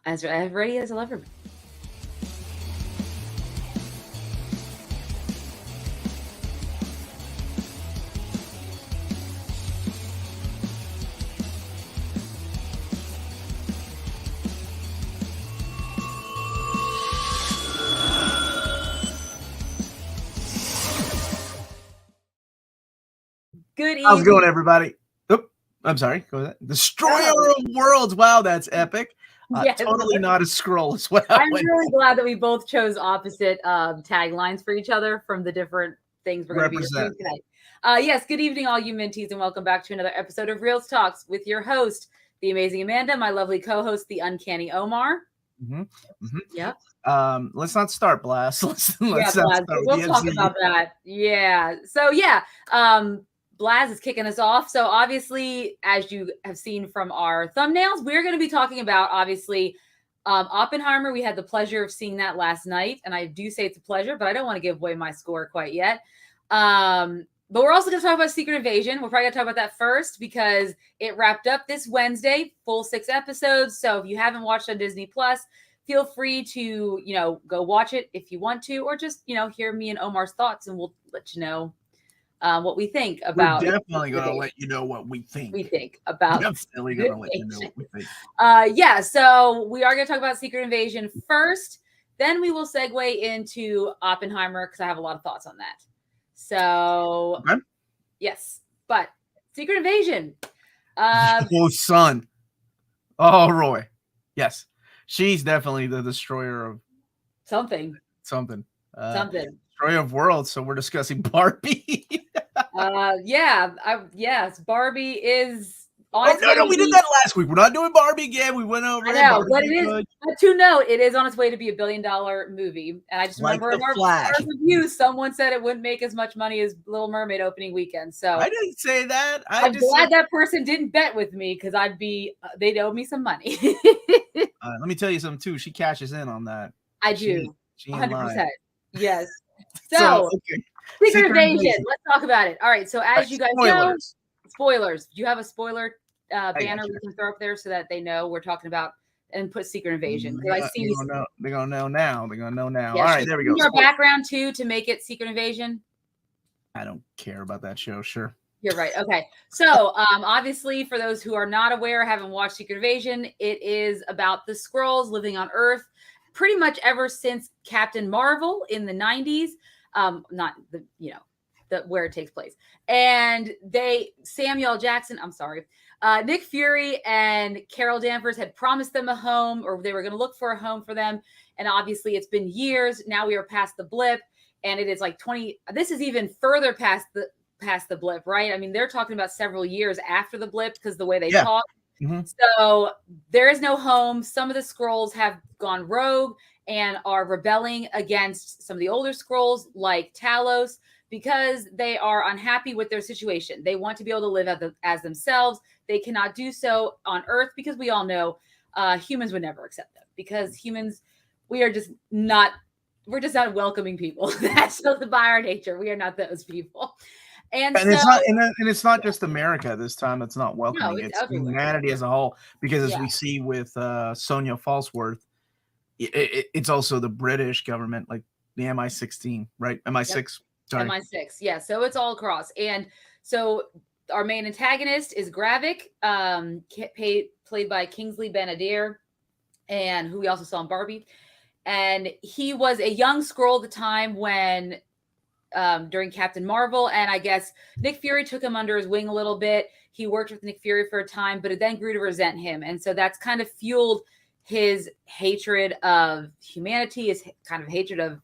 As ready as I'll ever be. Good evening. How's it going, everybody? Oop, I'm sorry. Go ahead. Destroyer of Worlds. Wow, that's epic. Yes. Totally not a scroll as well. I'm really glad that we both chose opposite taglines for each other from the different things we're going to be reviewing today. Yes, good evening, all you Minties, and welcome back to another episode of Reelz Talks with your host, the amazing Amanda, my lovely co-host, the Uncanny Omar. Yep. Let's not start Blast. Let's Blast. We'll talk about that. Yeah. So Blaz is kicking us off. So obviously, as you have seen from our thumbnails, we're going to be talking about, obviously, Oppenheimer. We had the pleasure of seeing that last night. And I do say it's a pleasure, but I don't want to give away my score quite yet. But we're also going to talk about Secret Invasion. We're probably going to talk about that first because it wrapped up this Wednesday, full 6 episodes. So if you haven't watched on Disney Plus, feel free to, go watch it if you want to, or just, hear me and Omar's thoughts, and we'll let you know what we think about. We're definitely going to let you know what we think. About. Definitely going to let you know what we think. So we are going to talk about Secret Invasion first. Then we will segue into Oppenheimer because I have a lot of thoughts on that. So, okay. Yes, but Secret Invasion. Oh, son. Oh, Roy. Yes. She's definitely the destroyer of something. Destroyer of Worlds. So we're discussing Barbie. Yes, Barbie is. No, we did that last week. We're not doing Barbie again. We went over. I know, but it is. But to note, it is on its way to be $1 billion movie, and I just remember in our review, someone said it wouldn't make as much money as Little Mermaid opening weekend. So I didn't say that. I'm glad that person didn't bet with me because they'd owe me some money. Let me tell you something too. She cashes in on that. I do. She 100%. Yes. So, okay. Secret Invasion. Let's talk about it. All right. So as you guys know, spoilers. Do you have a spoiler banner we can throw up there so that they know we're talking about and put Secret Invasion? They're gonna know now. Yeah, all right, there we go. Your background too to make it Secret Invasion. I don't care about that show. Sure. You're right. Okay. So obviously, for those who are not aware, haven't watched Secret Invasion, it is about the Skrulls living on Earth pretty much ever since Captain Marvel in the 90s. Not the where it takes place. And Samuel Jackson, Nick Fury and Carol Danvers had promised them a home, or they were going to look for a home for them. And obviously it's been years. Now we are past the blip, and it is like this is even further past the blip, right? I mean, they're talking about several years after the blip because the way they talk. Mm-hmm. So there is no home. Some of the Skrulls have gone rogue and are rebelling against some of the older Skrulls like Talos, because they are unhappy with their situation. They want to be able to live as themselves. They cannot do so on Earth because we all know humans would never accept them, because humans, we're just not welcoming people. That's just by our nature. We are not those people. And it's not just America this time. It's not welcoming. No, it's humanity as a whole. Because as we see with Sonia Falsworth, it's also the British government, like the MI16, right? MI6. Yep. Sorry. MI6, yeah. So it's all across. And so our main antagonist is Gravik, played by Kingsley Ben-Adir, and who we also saw in Barbie. And he was a young Skrull at the time when, during Captain Marvel, and I guess Nick Fury took him under his wing a little bit. He worked with Nick Fury for a time, but it then grew to resent him. And so that's kind of fueled his hatred of humanity, his kind of hatred of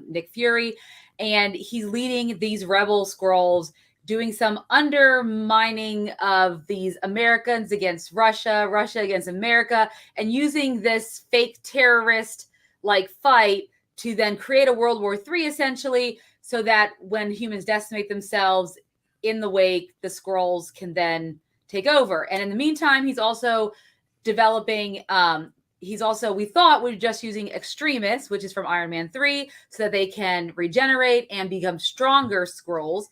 Nick Fury, and he's leading these rebel Skrulls, doing some undermining of these Americans against Russia against America, and using this fake terrorist like fight to then create a World War III essentially, so that when humans decimate themselves in the wake, the Skrulls can then take over. And in the meantime, he's also developing we thought we were just using extremists, which is from Iron Man 3, so that they can regenerate and become stronger Skrulls.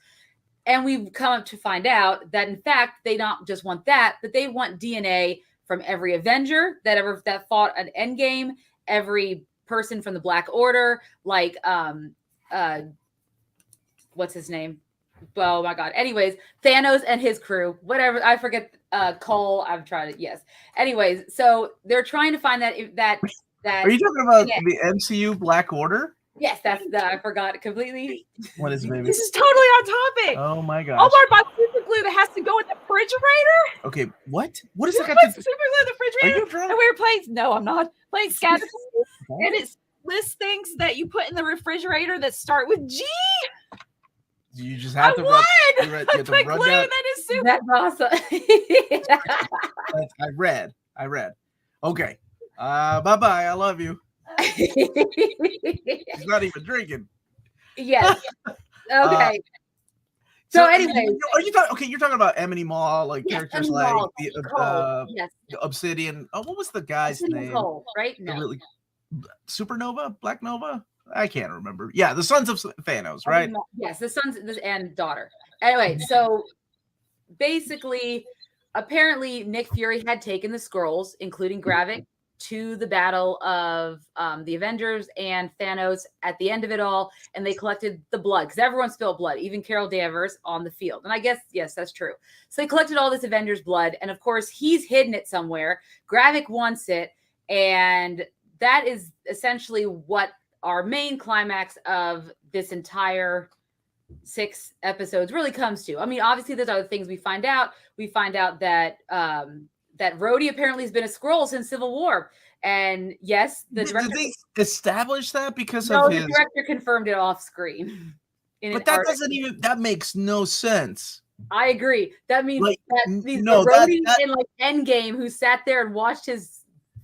And we've come up to find out that, in fact, they not just want that, but they want DNA from every Avenger that fought an Endgame, every person from the Black Order, like what's his name? Oh my god. Anyways, Thanos and his crew, whatever. I forget. Cole. I've tried it. Yes. Anyways, so they're trying to find that. Are you talking about the MCU Black Order? Yes, that's that. I forgot it completely. What is it, baby? This is totally on topic. Oh my gosh. Omar bought super glue that has to go in the refrigerator. Okay, what? What is that? Super glue in the refrigerator. Are you drunk? And we were playing. No, I'm not playing Scatter. And it lists things that you put in the refrigerator that start with G. You just have to run. You have to run glue, down. that is super. That's awesome. I read. Okay. Bye-bye. I love you. He's not even drinking. Yes. Okay. So anyway, are you talking? Okay, you're talking about Emily Mall, like characters like the Obsidian. Oh, what was the guy's name? Cole, right? No. Really, Supernova, Black Nova. I can't remember. Yeah, the Sons of Thanos, right? Yes, the sons and daughter. Anyway, so basically, apparently Nick Fury had taken the scrolls, including Gravik, to the battle of the Avengers and Thanos at the end of it all, and they collected the blood because everyone spilled blood, even Carol Danvers on the field. And I guess, yes, that's true. So they collected all this Avengers blood, and of course, he's hidden it somewhere. Gravik wants it, and that is essentially what our main climax of this entire 6 episodes really comes to. I mean, obviously, there's other things we find out. We find out that that Rhodey apparently has been a Skrull since Civil War. And yes, the director... Did they establish that because of his... the director confirmed it off screen. But that doesn't even... That makes no sense. I agree. That means like, that Rhodey in like Endgame who sat there and watched his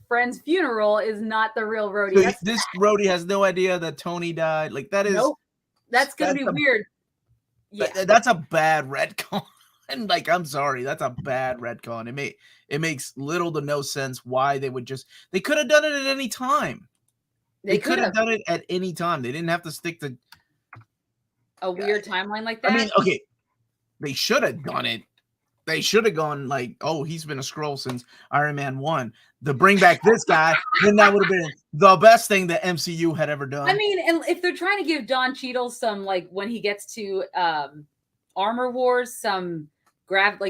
friend's funeral is not the real Rhodey. So this Rhodey has no idea that Tony died. Like that is... Nope. That's going to be weird. Yeah. That's a bad retcon. And like, I'm sorry, that's a bad retcon. It makes little to no sense why they could have done it at any time. They could have done it at any time. They didn't have to stick to a weird timeline like that. I mean, okay, they should have done it. They should have gone like, oh, he's been a Skrull since Iron Man 1. To bring back this guy, then that would have been the best thing the MCU had ever done. I mean, and if they're trying to give Don Cheadle some, like, when he gets to Armor Wars, some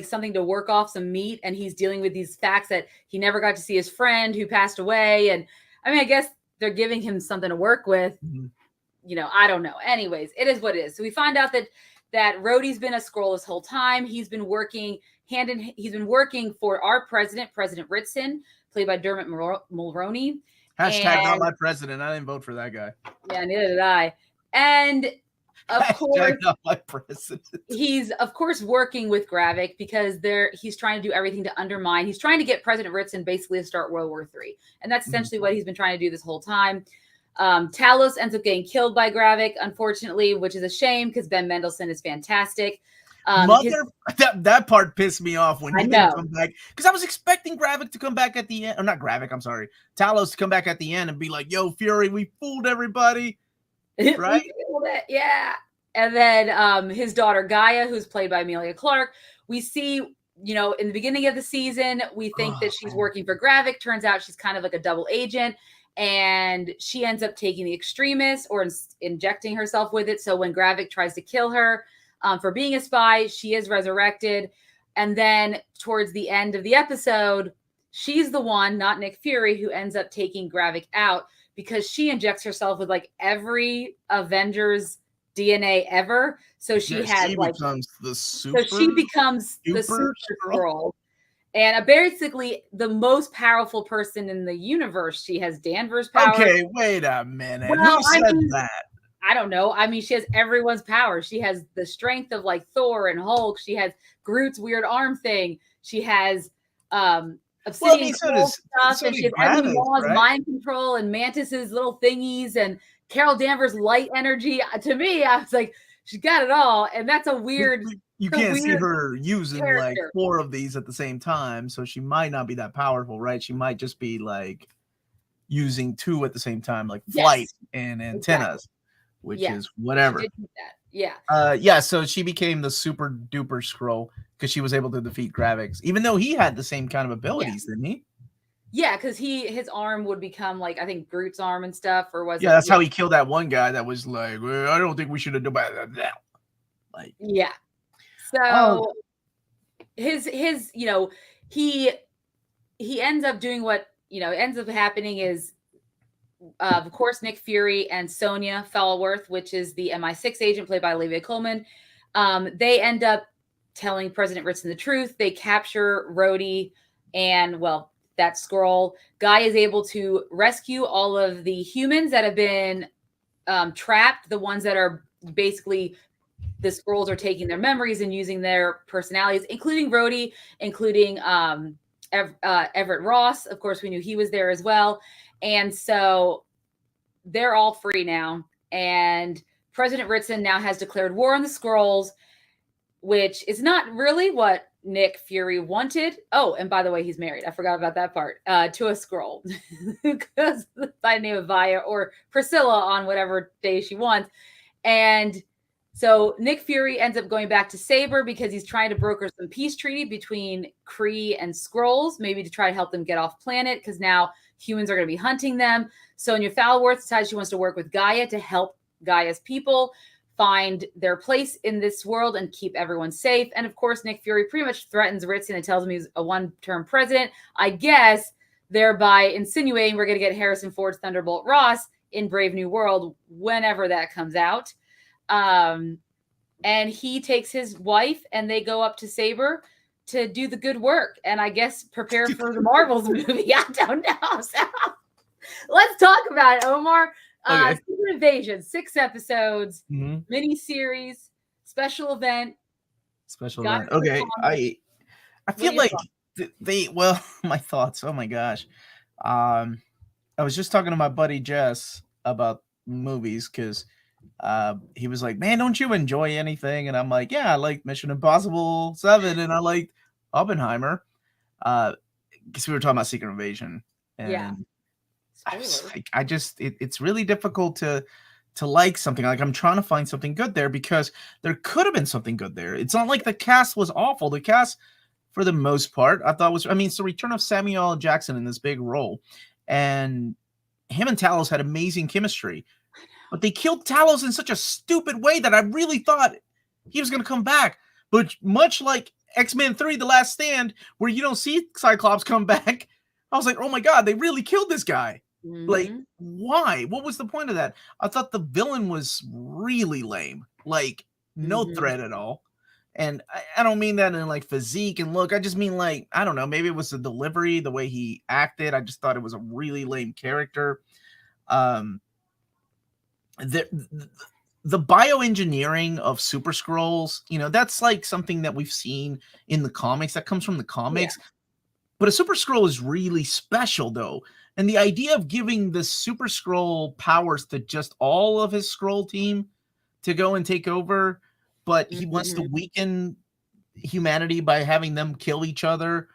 something to work off, some meat, and he's dealing with these facts that he never got to see his friend who passed away. And I mean, I guess they're giving him something to work with. Mm-hmm. You know, I don't know. Anyways, it is what it is. So we find out that Rhodey's been a Skrull this whole time. He's been working he's been working for our president, President Ritson, played by Dermot Mulroney. Hashtag not my president. I didn't vote for that guy. Yeah, neither did I. And of course, not my president. He's of course working with Gravik because he's trying to do everything to undermine. He's trying to get President Ritson basically to start World War III. And that's essentially what he's been trying to do this whole time. Talos ends up getting killed by Gravik, unfortunately, which is a shame because Ben Mendelsohn is fantastic. That part pissed me off when he didn't come back, because I was expecting Gravik to come back at the end, or not Gravik, I'm sorry, Talos to come back at the end and be like, "Yo, Fury, we fooled everybody," right? Yeah. And then his daughter Gaia, who's played by Emilia Clarke, we see, you know, in the beginning of the season, we think that she's working for Gravik. Turns out she's kind of like a double agent. And she ends up taking the extremist or injecting herself with it. So when Gravik tries to kill her for being a spy, she is resurrected. And then towards the end of the episode, she's the one, not Nick Fury, who ends up taking Gravik out because she injects herself with like every Avengers DNA ever. So she becomes the super. So she becomes the super Skrull. And basically, the most powerful person in the universe. She has Danvers power. Okay, wait a minute. Well, who said that? I don't know. I mean, she has everyone's power. She has the strength of like Thor and Hulk. She has Groot's weird arm thing. She has Obsidian stuff. And she has Ebony Maw's mind control and Mantis's little thingies and Carol Danvers' light energy. To me, I was like, she's got it all. And that's a weird... You can't see her using like 4 of these at the same time, so she might not be that powerful, right? She might just be like using 2 at the same time, like flight and antennas, which is whatever. Yeah. So she became the super duper Skrull because she was able to defeat Gravik, even though he had the same kind of abilities, didn't he? Yeah, because his arm would become like I think Groot's arm and stuff, or was Yeah, it? that's Yeah, how he killed that one guy that was like, "Well, I don't think we should have done that." Like, yeah. oh, So his he he ends up doing what ends up happening is of course Nick Fury and Sonya Falworth, which is the MI6 agent played by Olivia Colman. They end up telling President Ritson the truth. They capture Rhodey and that scroll. Guy is able to rescue all of the humans that have been trapped, the ones that are basically the scrolls are taking their memories and using their personalities, including Rhodey, including Everett Ross. Of course, we knew he was there as well. And so they're all free now. And President Ritson now has declared war on the scrolls, which is not really what Nick Fury wanted. Oh, and by the way, he's married. I forgot about that part. To a scroll, because by the name of Vaya or Priscilla on whatever day she wants. And so Nick Fury ends up going back to Saber because he's trying to broker some peace treaty between Kree and Skrulls, maybe to try to help them get off planet because now humans are going to be hunting them. Sonya Falworth decides she wants to work with Gaia to help Gaia's people find their place in this world and keep everyone safe. And of course, Nick Fury pretty much threatens Ritson and tells him he's a one-term president, I guess, thereby insinuating we're going to get Harrison Ford's Thunderbolt Ross in Brave New World whenever that comes out. And he takes his wife and they go up to Saber to do the good work and I guess prepare for the Marvels movie. I don't know. So let's talk about it, Omar. okay. Secret Invasion, 6 episodes, mini series, special event. Okay, I feel like my thoughts. Oh my gosh, I was just talking to my buddy Jess about movies because he was like, "Man, don't you enjoy anything?" And I'm like, "Yeah, I like Mission Impossible 7 and I liked Oppenheimer." Because we were talking about Secret Invasion, and Yeah. I was like, it's really difficult to like something. Like I'm trying to find something good there because there could have been something good there. It's not like the cast was awful. The cast, for the most part, I thought was. I mean, it's the return of Samuel L. Jackson in this big role, and him and Talos had amazing chemistry. But they killed Talos in such a stupid way that I really thought he was going to come back. But much like X-Men 3: The Last Stand, where you don't see Cyclops come back, I was like, oh my God, they really killed this guy. Like, why? What was the point of that? I thought the villain was really lame. Like, no threat at all. And I don't mean that in like physique and look. I just mean like, I don't know, maybe it was the delivery, the way he acted. I just thought it was a really lame character. The bioengineering of Super Skrulls, that's like something that we've seen in the comics. That comes from the comics. Yeah. But a Super Skrull is really special, though. And the idea of giving the Super Skrull powers to just all of his Skrull team to go and take over, but he wants to weaken humanity by having them kill each other,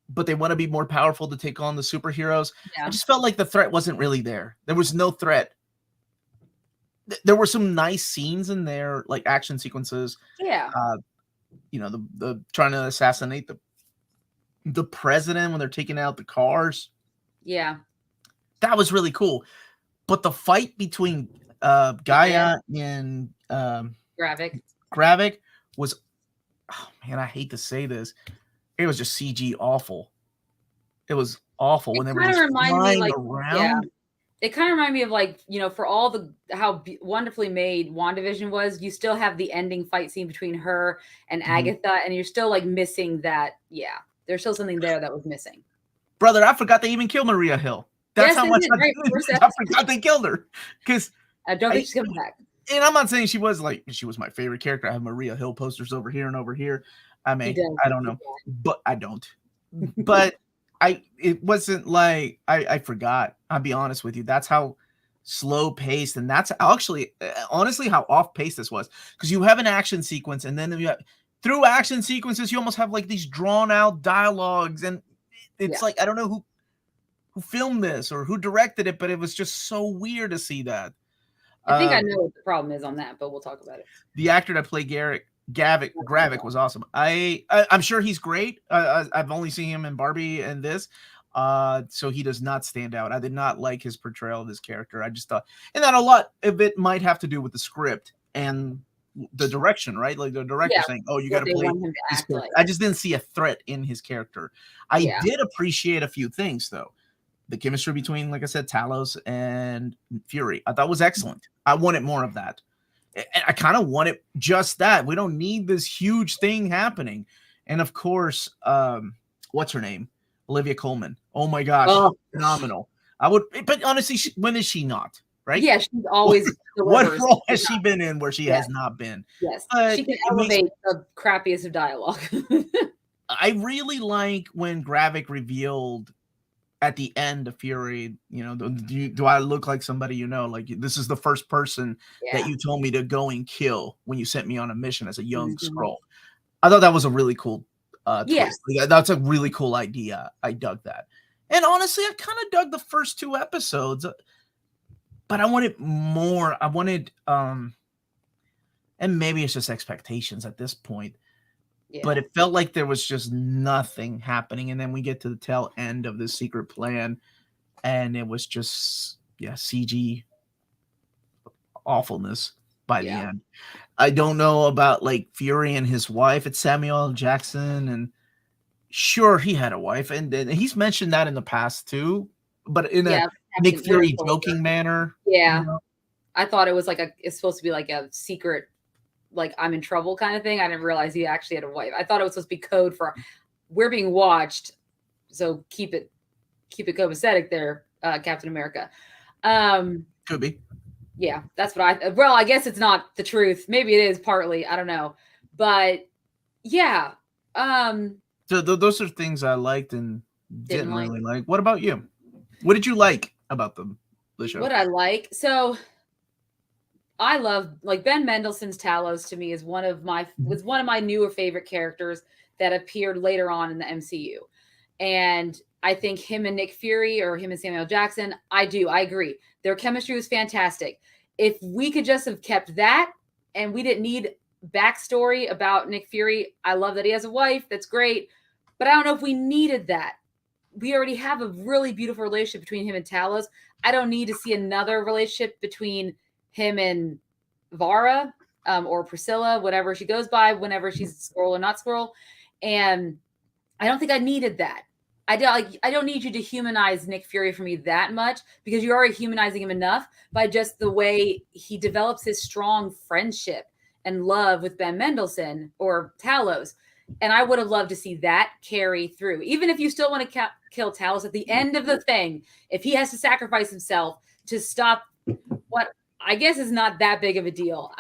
but they want to be more powerful to take on the superheroes. Yeah. I just felt like the threat wasn't really there. There was no threat. There were some nice scenes in there, like action sequences. Yeah. The trying to assassinate the president when they're taking out the cars. Yeah. That was really cool. But the fight between Gaia and Gravik was, oh man, I hate to say this. It was just CG awful. It was awful when they were just flying around. Yeah. It kind of reminded me of like, for all how wonderfully made WandaVision was, you still have the ending fight scene between her and Agatha, and you're still like missing that. Yeah, there's still something there that was missing. Brother, I forgot they even killed Maria Hill. That's how much I forgot they killed her. Because I don't think she's coming back. And I'm not saying she was my favorite character. I have Maria Hill posters over here and over here. I mean, I don't know, but I don't. But it wasn't like I forgot. I'll be honest with you. That's how slow paced, and that's actually honestly how off paced this was. Because you have an action sequence, and then through action sequences, you almost have like these drawn out dialogues, and it's like I don't know who filmed this or who directed it, but it was just so weird to see that. I think I know what the problem is on that, but we'll talk about it. The actor that played Gravik was awesome. I'm sure he's great. I've only seen him in Barbie and this. So he does not stand out. I did not like his portrayal of his character. I just thought, and then a lot of it might have to do with the script and the direction, right? Like the director saying, "Oh, you got to play this character." Like. I just didn't see a threat in his character. I did appreciate a few things though. The chemistry between, like I said, Talos and Fury, I thought was excellent. I wanted more of that. I kind of wanted just that. We don't need this huge thing happening. And of course, what's her name? Olivia Colman. Oh my gosh, phenomenal. I would, but honestly, when is she not? Right? Yeah, she's always. What role has she been in where she has not been? Yes, she can elevate the crappiest of dialogue. I really like when Gravik revealed at the end of Fury, you know, do I look like somebody you know? Like, this is the first person that you told me to go and kill when you sent me on a mission as a young Skrull. I thought that was a really cool twist. Like, that's a really cool idea. I dug that. And honestly, I kind of dug the first 2 episodes, but I wanted more. I wanted, and maybe it's just expectations at this point. Yeah. But it felt like there was just nothing happening. And then we get to the tail end of the secret plan, and it was just, CG awfulness by the end. I don't know about, like, Fury and his wife. It's Samuel L. Jackson, and sure, he had a wife. And he's mentioned that in the past, too. But in a Nick Fury joking manner. Yeah. You know? I thought it was like it's supposed to be like a secret, like I'm in trouble kind of thing. I didn't realize he actually had a wife. I thought it was supposed to be code for we're being watched. So keep it copacetic there, Captain America. Could be. Yeah, that's what I guess it's not the truth. Maybe it is partly. I don't know. But yeah. So those are things I liked and didn't really like. What about you? What did you like about the show? What I like? So I love, like, Ben Mendelsohn's Talos to me is one of my newer favorite characters that appeared later on in the MCU. And I think him and Nick Fury, or him and Samuel Jackson, I agree. Their chemistry was fantastic. If we could just have kept that and we didn't need backstory about Nick Fury, I love that he has a wife. That's great. But I don't know if we needed that. We already have a really beautiful relationship between him and Talos. I don't need to see another relationship between him and Vara, or Priscilla, whatever she goes by, whenever she's Skrull or not Skrull. And I don't think I needed that. I don't need you to humanize Nick Fury for me that much, because you're already humanizing him enough by just the way he develops his strong friendship and love with Ben Mendelsohn or Talos. And I would have loved to see that carry through. Even if you still want to kill Talos at the end of the thing, if he has to sacrifice himself to stop what I guess is not that big of a deal.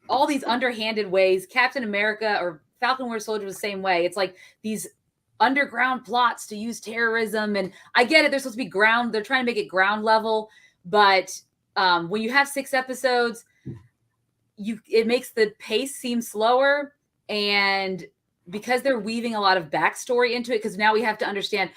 All these underhanded ways, Captain America or Falcon Winter Soldier was the same way. It's like these underground plots to use terrorism. And I get it. They're supposed to be ground. They're trying to make it ground level. But when you have 6 episodes, it makes the pace seem slower. And because they're weaving a lot of backstory into it, because now we have to understand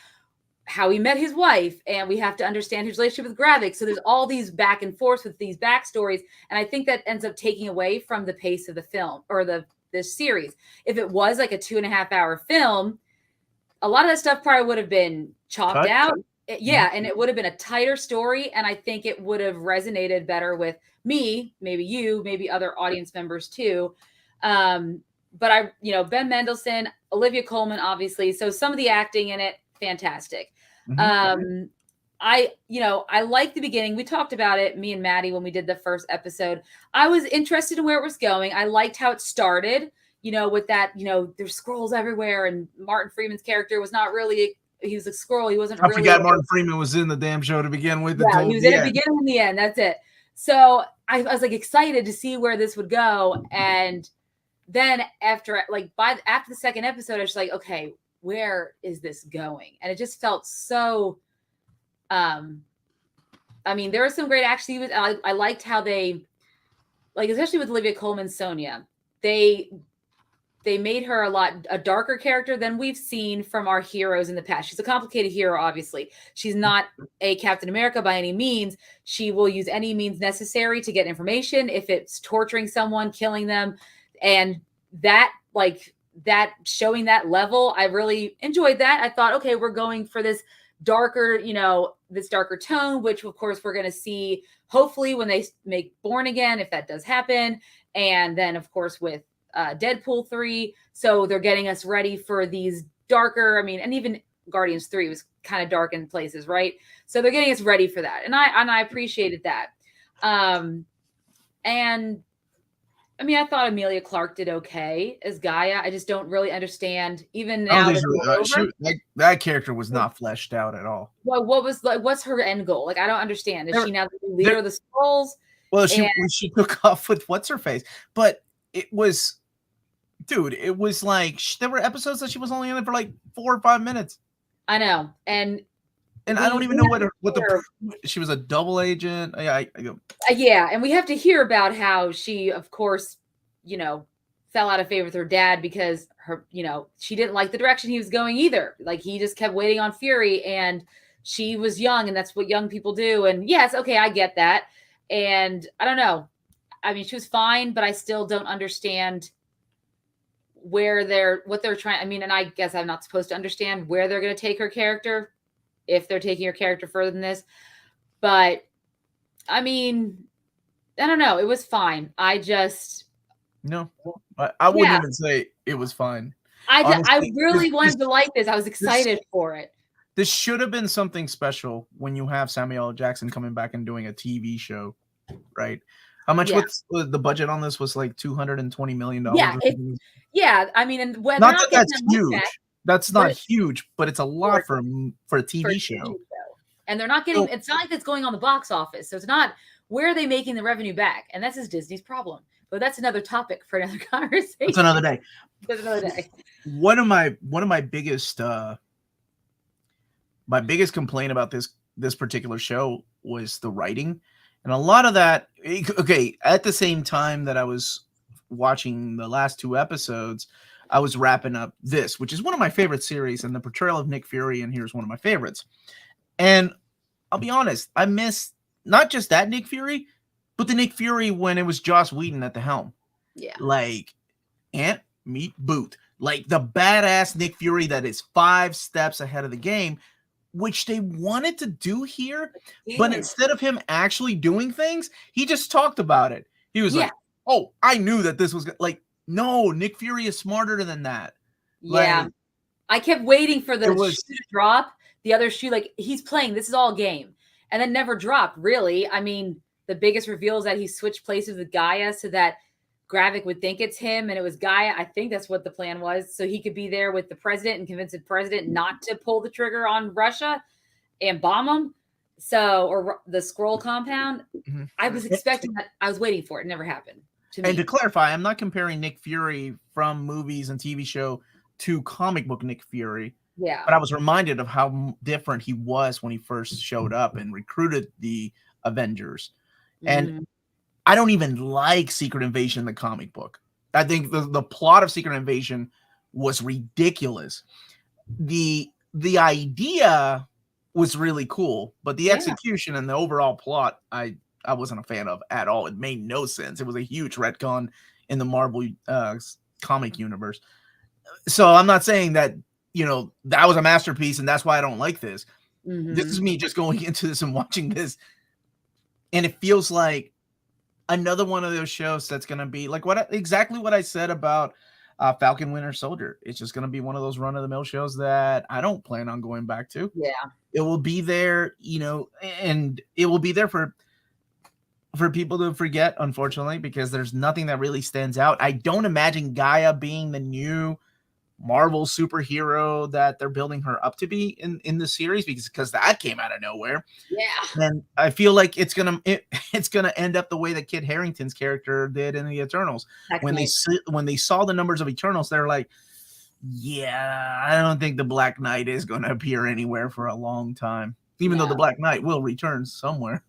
how he met his wife, and we have to understand his relationship with Gravik. So there's all these back and forth with these backstories. And I think that ends up taking away from the pace of the film or this series. If it was like a 2.5-hour film, a lot of that stuff probably would have been chopped out. Yeah. And it would have been a tighter story. And I think it would have resonated better with me, maybe you, maybe other audience members too. But Ben Mendelsohn, Olivia Colman, obviously. So some of the acting in it, fantastic. I like the beginning. We talked about it, me and Maddie, when we did the first episode. I was interested in where it was going. I liked how it started, with that, there's Skrulls everywhere, and Martin Freeman's character was not really, he was a Skrull. He wasn't really. I forgot Martin Freeman was in the damn show to begin with. Yeah, he was in the beginning and the end. That's it. So I was like excited to see where this would go. And then after the second episode, I was like, okay, where is this going? And it just felt so, there was some great action. I liked how they, especially with Olivia Colman's Sonya, they made her a darker character than we've seen from our heroes in the past. She's a complicated hero, obviously. She's not a Captain America by any means. She will use any means necessary to get information, if it's torturing someone, killing them. And that showing that level, I really enjoyed that. I thought, okay, we're going for this darker, this darker tone, which of course we're going to see hopefully when they make Born Again, if that does happen. And then of course with Deadpool 3. So they're getting us ready for these darker, and even Guardians 3 was kind of dark in places, right? So they're getting us ready for that. And I appreciated that. And I thought Emilia Clarke did okay as Gaia. I just don't really understand even now. That character was not fleshed out at all. Well, what's her end goal? Like, I don't understand. Is she now the leader of the Skrulls? Well, she took off with what's her face, but it was like there were episodes that she was only in it for like 4 or 5 minutes. I know, and I don't even know she was a double agent. Yeah, and we have to hear about how she, of course, fell out of favor with her dad because she didn't like the direction he was going either. Like, he just kept waiting on Fury, and she was young, and that's what young people do. And yes, okay, I get that. And I don't know. She was fine, but I still don't understand what they're trying. And I guess I'm not supposed to understand where they're going to take her character, if they're taking her character further than this. But I don't know. It was fine. I wouldn't even say it was fine. I really wanted to like this. I was excited for it. This should have been something special when you have Samuel L. Jackson coming back and doing a TV show, right? How much was the budget on this? Was like $220 million. Yeah, and when not that that's huge. That's not huge, but it's a lot for a TV show. And they're not getting. It's not like it's going on the box office, so it's not. Where are they making the revenue back? And that's Disney's problem. But that's another topic for another conversation. It's another day. That's another day. One of my biggest complaint about this particular show was the writing, and a lot of that. Okay, at the same time that I was watching the last 2 episodes, I was wrapping up this, which is one of my favorite series, and the portrayal of Nick Fury in here is one of my favorites. And I'll be honest, I miss not just that Nick Fury, but the Nick Fury when it was Joss Whedon at the helm. Yeah. Like Ant Meet Boot. Like the badass Nick Fury that is 5 steps ahead of the game, which they wanted to do here. Yeah. But instead of him actually doing things, he just talked about it. He was like, oh, I knew that this was like, no, Nick Fury is smarter than that. Yeah. Like, I kept waiting for the shoe to drop. The other shoe, like, he's playing, this is all game. And then never dropped, really. The biggest reveal is that he switched places with Gaia so that Gravik would think it's him, and it was Gaia. I think that's what the plan was. So he could be there with the president and convince the president not to pull the trigger on Russia and bomb them. Or the Skrull compound. Mm-hmm. I was expecting that. I was waiting for it. It never happened. And to clarify, I'm not comparing Nick Fury from movies and TV show to comic book Nick Fury. Yeah. But I was reminded of how different he was when he first showed up and recruited the Avengers. And I don't even like Secret Invasion, the comic book. I think the plot of Secret Invasion was ridiculous. The idea was really cool, but the execution and the overall plot, I wasn't a fan of at all. It made no sense. It was a huge retcon in the Marvel comic universe. So I'm not saying that, that was a masterpiece and that's why I don't like this. Mm-hmm. This is me just going into this and watching this. And it feels like another one of those shows that's going to be like exactly what I said about Falcon Winter Soldier. It's just going to be one of those run-of-the-mill shows that I don't plan on going back to. Yeah. It will be there, and it will be there for people to forget, unfortunately, because there's nothing that really stands out. I don't imagine Gaia being the new Marvel superhero that they're building her up to be in the series because that came out of nowhere. Yeah. And I feel like it's gonna end up the way that Kit Harington's character did in the Eternals. When they saw the numbers of Eternals, they're like, yeah, I don't think the Black Knight is going to appear anywhere for a long time, even though the Black Knight will return somewhere,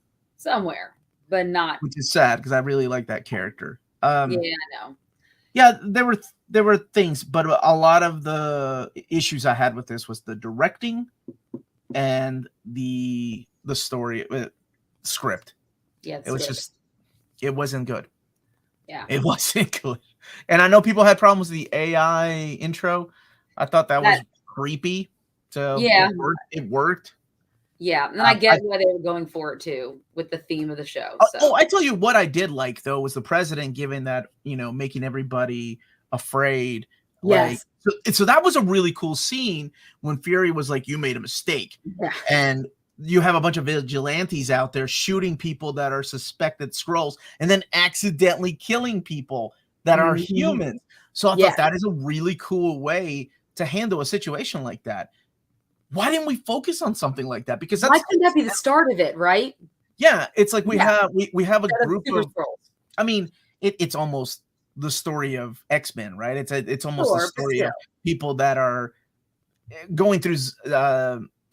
but not, which is sad because I really like that character. I know. Yeah, there were things, but a lot of the issues I had with this was the directing and the story script. Yeah, it wasn't good. Yeah, it wasn't good. And I know people had problems with the AI intro. I thought that was creepy. So yeah, it worked. Yeah, and I get why they were going for it too, with the theme of the show. So. Oh, I tell you what I did like though was the president giving that, making everybody afraid. Yes. Like, so that was a really cool scene when Fury was like, "You made a mistake," and you have a bunch of vigilantes out there shooting people that are suspected Skrulls, and then accidentally killing people that are humans. So I thought that is a really cool way to handle a situation like that. Why didn't we focus on something like that? Because why couldn't that be the start of it, right? Yeah, it's like we have a group of. Skrulls. I mean, it's almost the story of X-Men, right? It's almost the story of people that are going through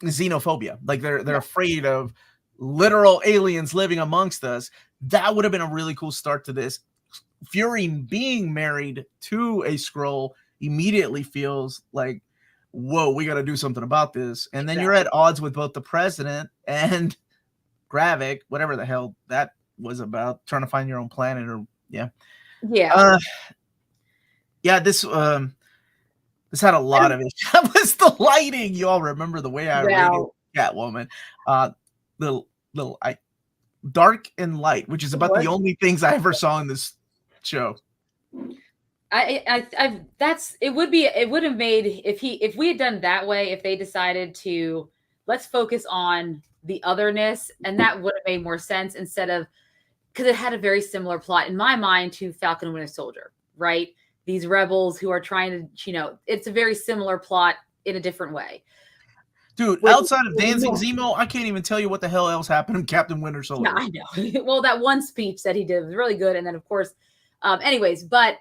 xenophobia, like they're afraid of literal aliens living amongst us. That would have been a really cool start to this. Fury being married to a Skrull immediately feels like, whoa, we got to do something about this. And then you're at odds with both the president and Gravik, whatever the hell that was about, trying to find your own planet, or this had a lot of it. That was the lighting. You all remember the way I rated Catwoman. Little dark and light, which is about the only things I ever saw in this show. It would have made, if we had done that way, if they decided to, let's focus on the otherness, and that would have made more sense, instead of, because it had a very similar plot in my mind to Falcon and Winter Soldier, right? These rebels who are trying to, it's a very similar plot in a different way. Dude, outside of dancing Zemo, I can't even tell you what the hell else happened in Captain Winter Soldier. Yeah, I know. Well, that one speech that he did was really good, and then of course, anyways, but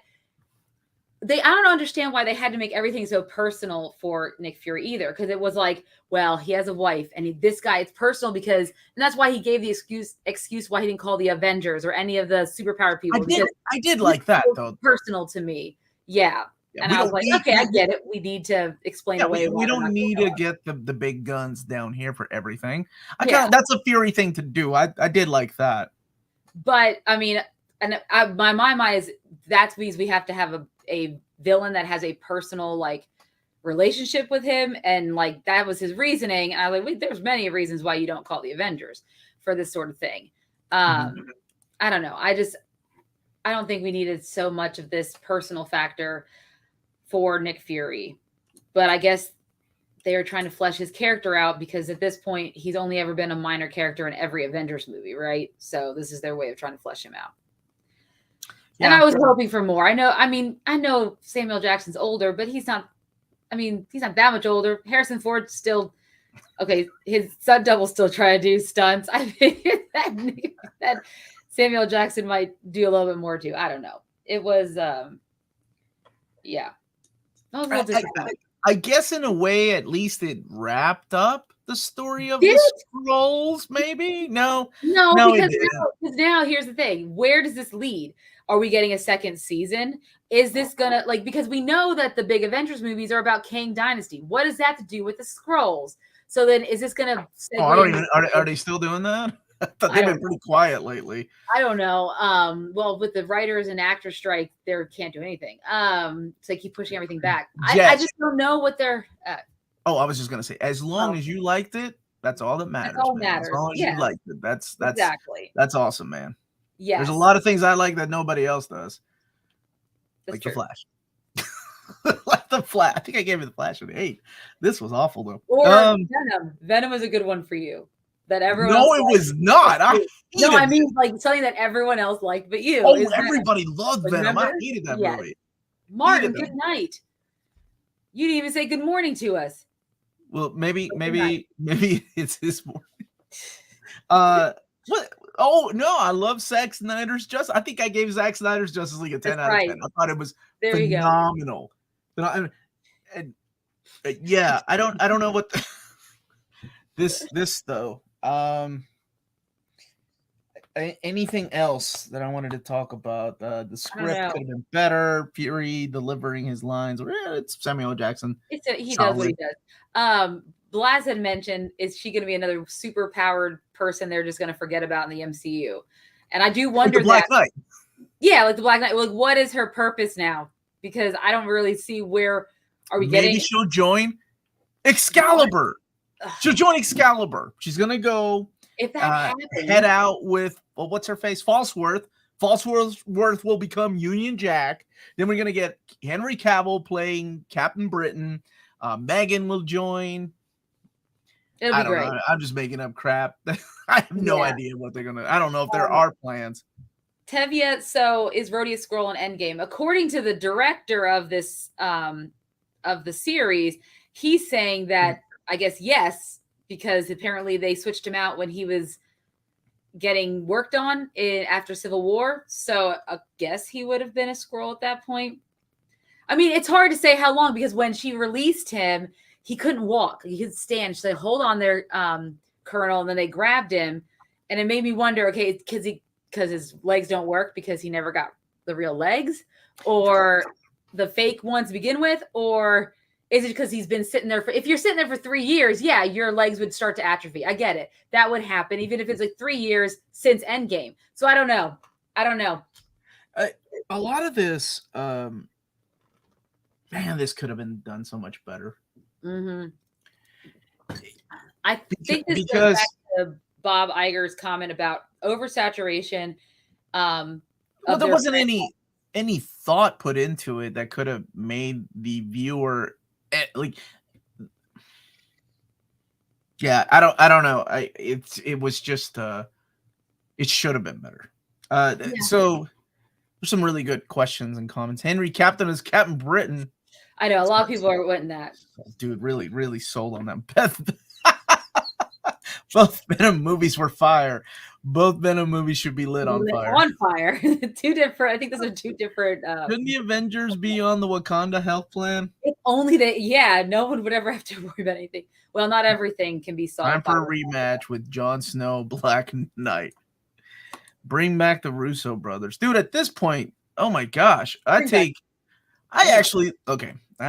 I don't understand why they had to make everything so personal for Nick Fury either, because it was like, well, he has a wife, and this guy, it's personal because, and that's why he gave the excuse why he didn't call the Avengers or any of the superpowered people. I did like that though. Personal to me, and I was like, okay, I get it. We need to explain away. We don't need to get the big guns down here for everything. That's a Fury thing to do. I did like that. But I mean, and my mind is that's because we have to have a villain that has a personal relationship with him, and that was his reasoning. And I was like, wait, there's many reasons why you don't call the Avengers for this sort of thing. I don't know. I don't think we needed so much of this personal factor for Nick Fury, but I guess they are trying to flesh his character out, because at this point he's only ever been a minor character in every Avengers movie, right? So this is their way of trying to flesh him out. And I was hoping for more. I know Samuel Jackson's older, but he's not that much older. Harrison Ford still, okay, his stunt double still trying to do stunts. I think that Samuel Jackson might do a little bit more too. I don't know. It was, I guess in a way, at least it wrapped up the story of the Skrulls, maybe? No, because now here's the thing. Where does this lead? Are we getting a second season? Is this gonna because we know that the big Avengers movies are about Kang Dynasty. What does that to do with the Skrulls? So then is this gonna are they still doing that? I thought they've been pretty quiet lately. I don't know. Well, with the writers and actor strike, they can't do anything. So they keep pushing everything back. I just don't know what they're I was just gonna say, as long as you liked it, that's all that matters. That's all matters. As long as you liked it. That's exactly. That's awesome, man. Yeah. There's a lot of things I like that nobody else does. That's The Flash. Like the Flash. I think I gave you the Flash an 8. This was awful though. Or Venom. Venom was a good one for you. That everyone it was not. I mean something that everyone else liked but you. Everybody loved Venom. I hated that movie. Martin, good night. You didn't even say good morning to us. Well, maybe it's his morning. What? Oh no, I love Zack Snyder's Justice. I think I gave Zack Snyder's Justice League a 10 out of 10. I thought it was phenomenal. But I don't know what this though. Anything else that I wanted to talk about? The script could have been better. Fury delivering his lines. It's Samuel Jackson. He does what he does. Blaz had mentioned, is she going to be another super powered person they're just going to forget about in the MCU? And I do wonder like the Black Knight. Yeah, like the Black Knight. Like, what is her purpose now? Because I don't really see where are we getting. Maybe she'll join Excalibur. She'll join Excalibur. She's gonna go if that happens, head out with what's her face? Falsworth. Falsworth will become Union Jack. Then we're gonna get Henry Cavill playing Captain Britain. Megan will join. it'll be great. Know. I'm just making up crap. I have no idea what they're gonna. I don't know if there are plans. Tevye is Rhodey Scroll in Endgame. According to the director of this of the series, he's saying that I guess yes, because apparently they switched him out when he was getting worked on after Civil War. So I guess he would have been a Skrull at that point. I mean, it's hard to say how long because when she released him, he couldn't walk. He could stand. She said, "Hold on there, Colonel," and then they grabbed him, and it made me wonder. Okay, because his legs don't work because he never got the real legs, or the fake ones to begin with, or is it because he's been sitting there if you're sitting there for 3 years, yeah, your legs would start to atrophy. I get it. That would happen, even if it's like 3 years since Endgame. So I don't know. A lot of this, man, this could have been done so much better. Mm-hmm. I think this goes back to Bob Iger's comment about oversaturation. Well, there wasn't any thought put into it that could have made the viewer like. Yeah, I don't know. It was just it should have been better. So there's some really good questions and comments. Henry Captain is Captain Britain. I know a lot of people are wanting that. Dude, really sold on that. Beth. Both Venom movies were fire. Both Venom movies should be lit on fire. On fire. Two different. I think those are two different. Shouldn't the Avengers be on the Wakanda health plan? If only that. Yeah, no one would ever have to worry about anything. Well, not everything can be solved. Time for a rematch with Jon Snow, Black Knight. Bring back the Russo brothers, dude. At this point, oh my gosh, I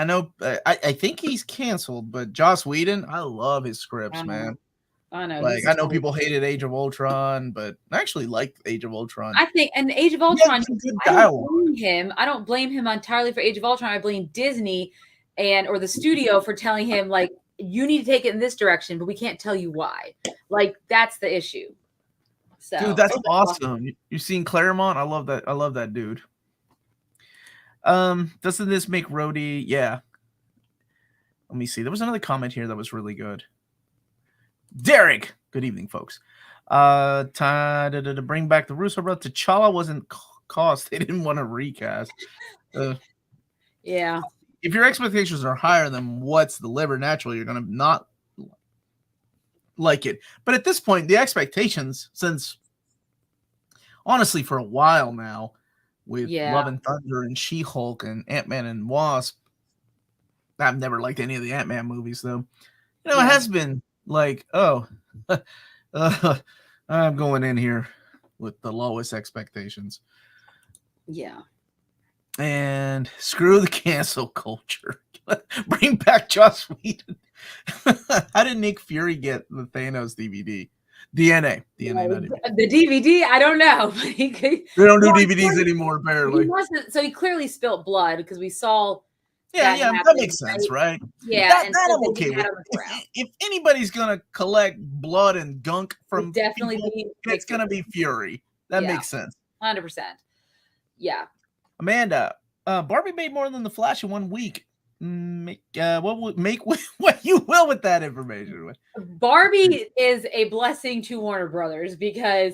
know. I think he's canceled, but Joss Whedon, I love his scripts, man. I know. Like I know people hated Age of Ultron, but I actually liked Age of Ultron. I think, and Age of Ultron, I don't blame him entirely for Age of Ultron. I blame Disney or the studio for telling him like you need to take it in this direction, but we can't tell you why. Like that's the issue. So, dude, that's awesome. You've seen Claremont? I love that. I love that dude. Doesn't this make Rhodey? Yeah. Let me see. There was another comment here that was really good. Derek, good evening, folks. Time to bring back the Russo brother. T'Challa wasn't cost. They didn't want to recast. Yeah. If your expectations are higher than what's delivered naturally, you're going to not like it. But at this point, the expectations, since honestly for a while now, with Love and Thunder and She-Hulk and Ant-Man and Wasp, I've never liked any of the Ant-Man movies, though. You know, it has been like, I'm going in here with the lowest expectations. Yeah. And screw the cancel culture. Bring back Joss Whedon. How did Nick Fury get the Thanos DVD? DNA. The DVD, I don't know. They don't do DVDs anymore, apparently. So he clearly spilt blood because we saw. That makes sense, right? Yeah, that I'm okay with. If anybody's gonna collect blood and gunk from people, it's gonna be Fury. That makes sense. 100%. Yeah. Amanda, Barbie made more than The Flash in 1 week. Make what you will with that information. Barbie is a blessing to Warner Brothers because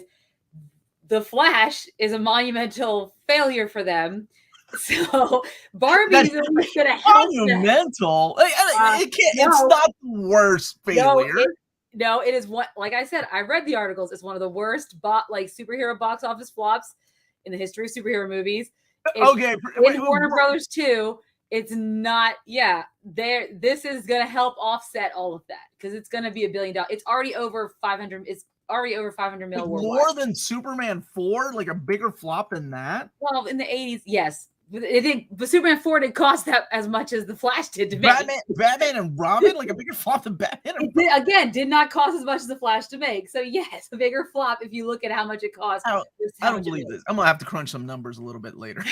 The Flash is a monumental failure for them. So Barbie's going to help monumental. It's not the worst failure. No, it is what. Like I said, I read the articles. It's one of the worst superhero box office flops in the history of superhero movies. Warner Brothers too. It's not. Yeah, this is going to help offset all of that because it's going to be $1 billion. It's already over 500. It's already over 500 mil worldwide. More than Superman 4, like a bigger flop than that. Well, in the 80s, yes. It didn't, but Superman 4 didn't cost that as much as The Flash did to make. Batman and Robin, like a bigger flop than Batman and Robin. Did not cost as much as The Flash to make. So yes, a bigger flop if you look at how much it cost. I don't believe this. I'm gonna have to crunch some numbers a little bit later.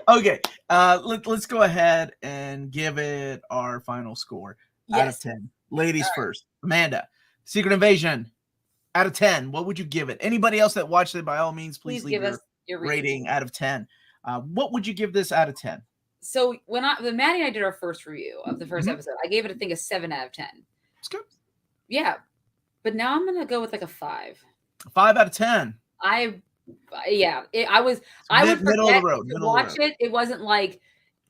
Okay, let's go ahead and give it our final score. out of 10. Ladies first. Amanda, Secret Invasion, out of 10. What would you give it? Anybody else that watched it, by all means, please leave give us your rating out of 10. What would you give this out of 10? So when Maddie and I did our first review of the first episode, I gave it, I think, a 7 out of 10. It's good. Yeah. But now I'm going to go with like a 5. 5 out of 10. I would middle of the road. To watch it. It wasn't like,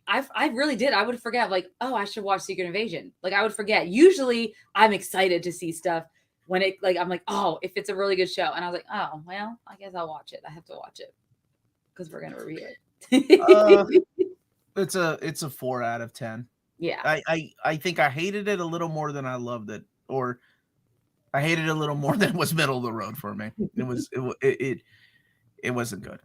I really did. I would forget, like, oh, I should watch Secret Invasion. Like, I would forget. Usually I'm excited to see stuff when it, like, I'm like, oh, if it's a really good show. And I was like, oh, well, I guess I'll watch it. I have to watch it because we're going to review it. It's a 4 out of 10. Yeah. I think I hated it a little more than I loved it, or I hated it a little more than was middle of the road for me. It wasn't good.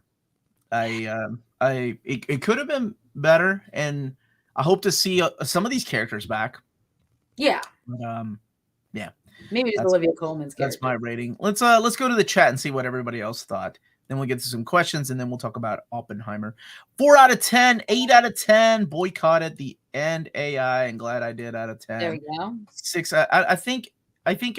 It could have been better, and I hope to see some of these characters back. Yeah. But, yeah. Maybe just Olivia Colman's character. That's my rating. Let's go to the chat and see what everybody else thought. Then we'll get to some questions, and then we'll talk about Oppenheimer. 4 out of 10, 8 out of 10. Boycotted the end AI, and glad I did out of 10. There we go. 6. I think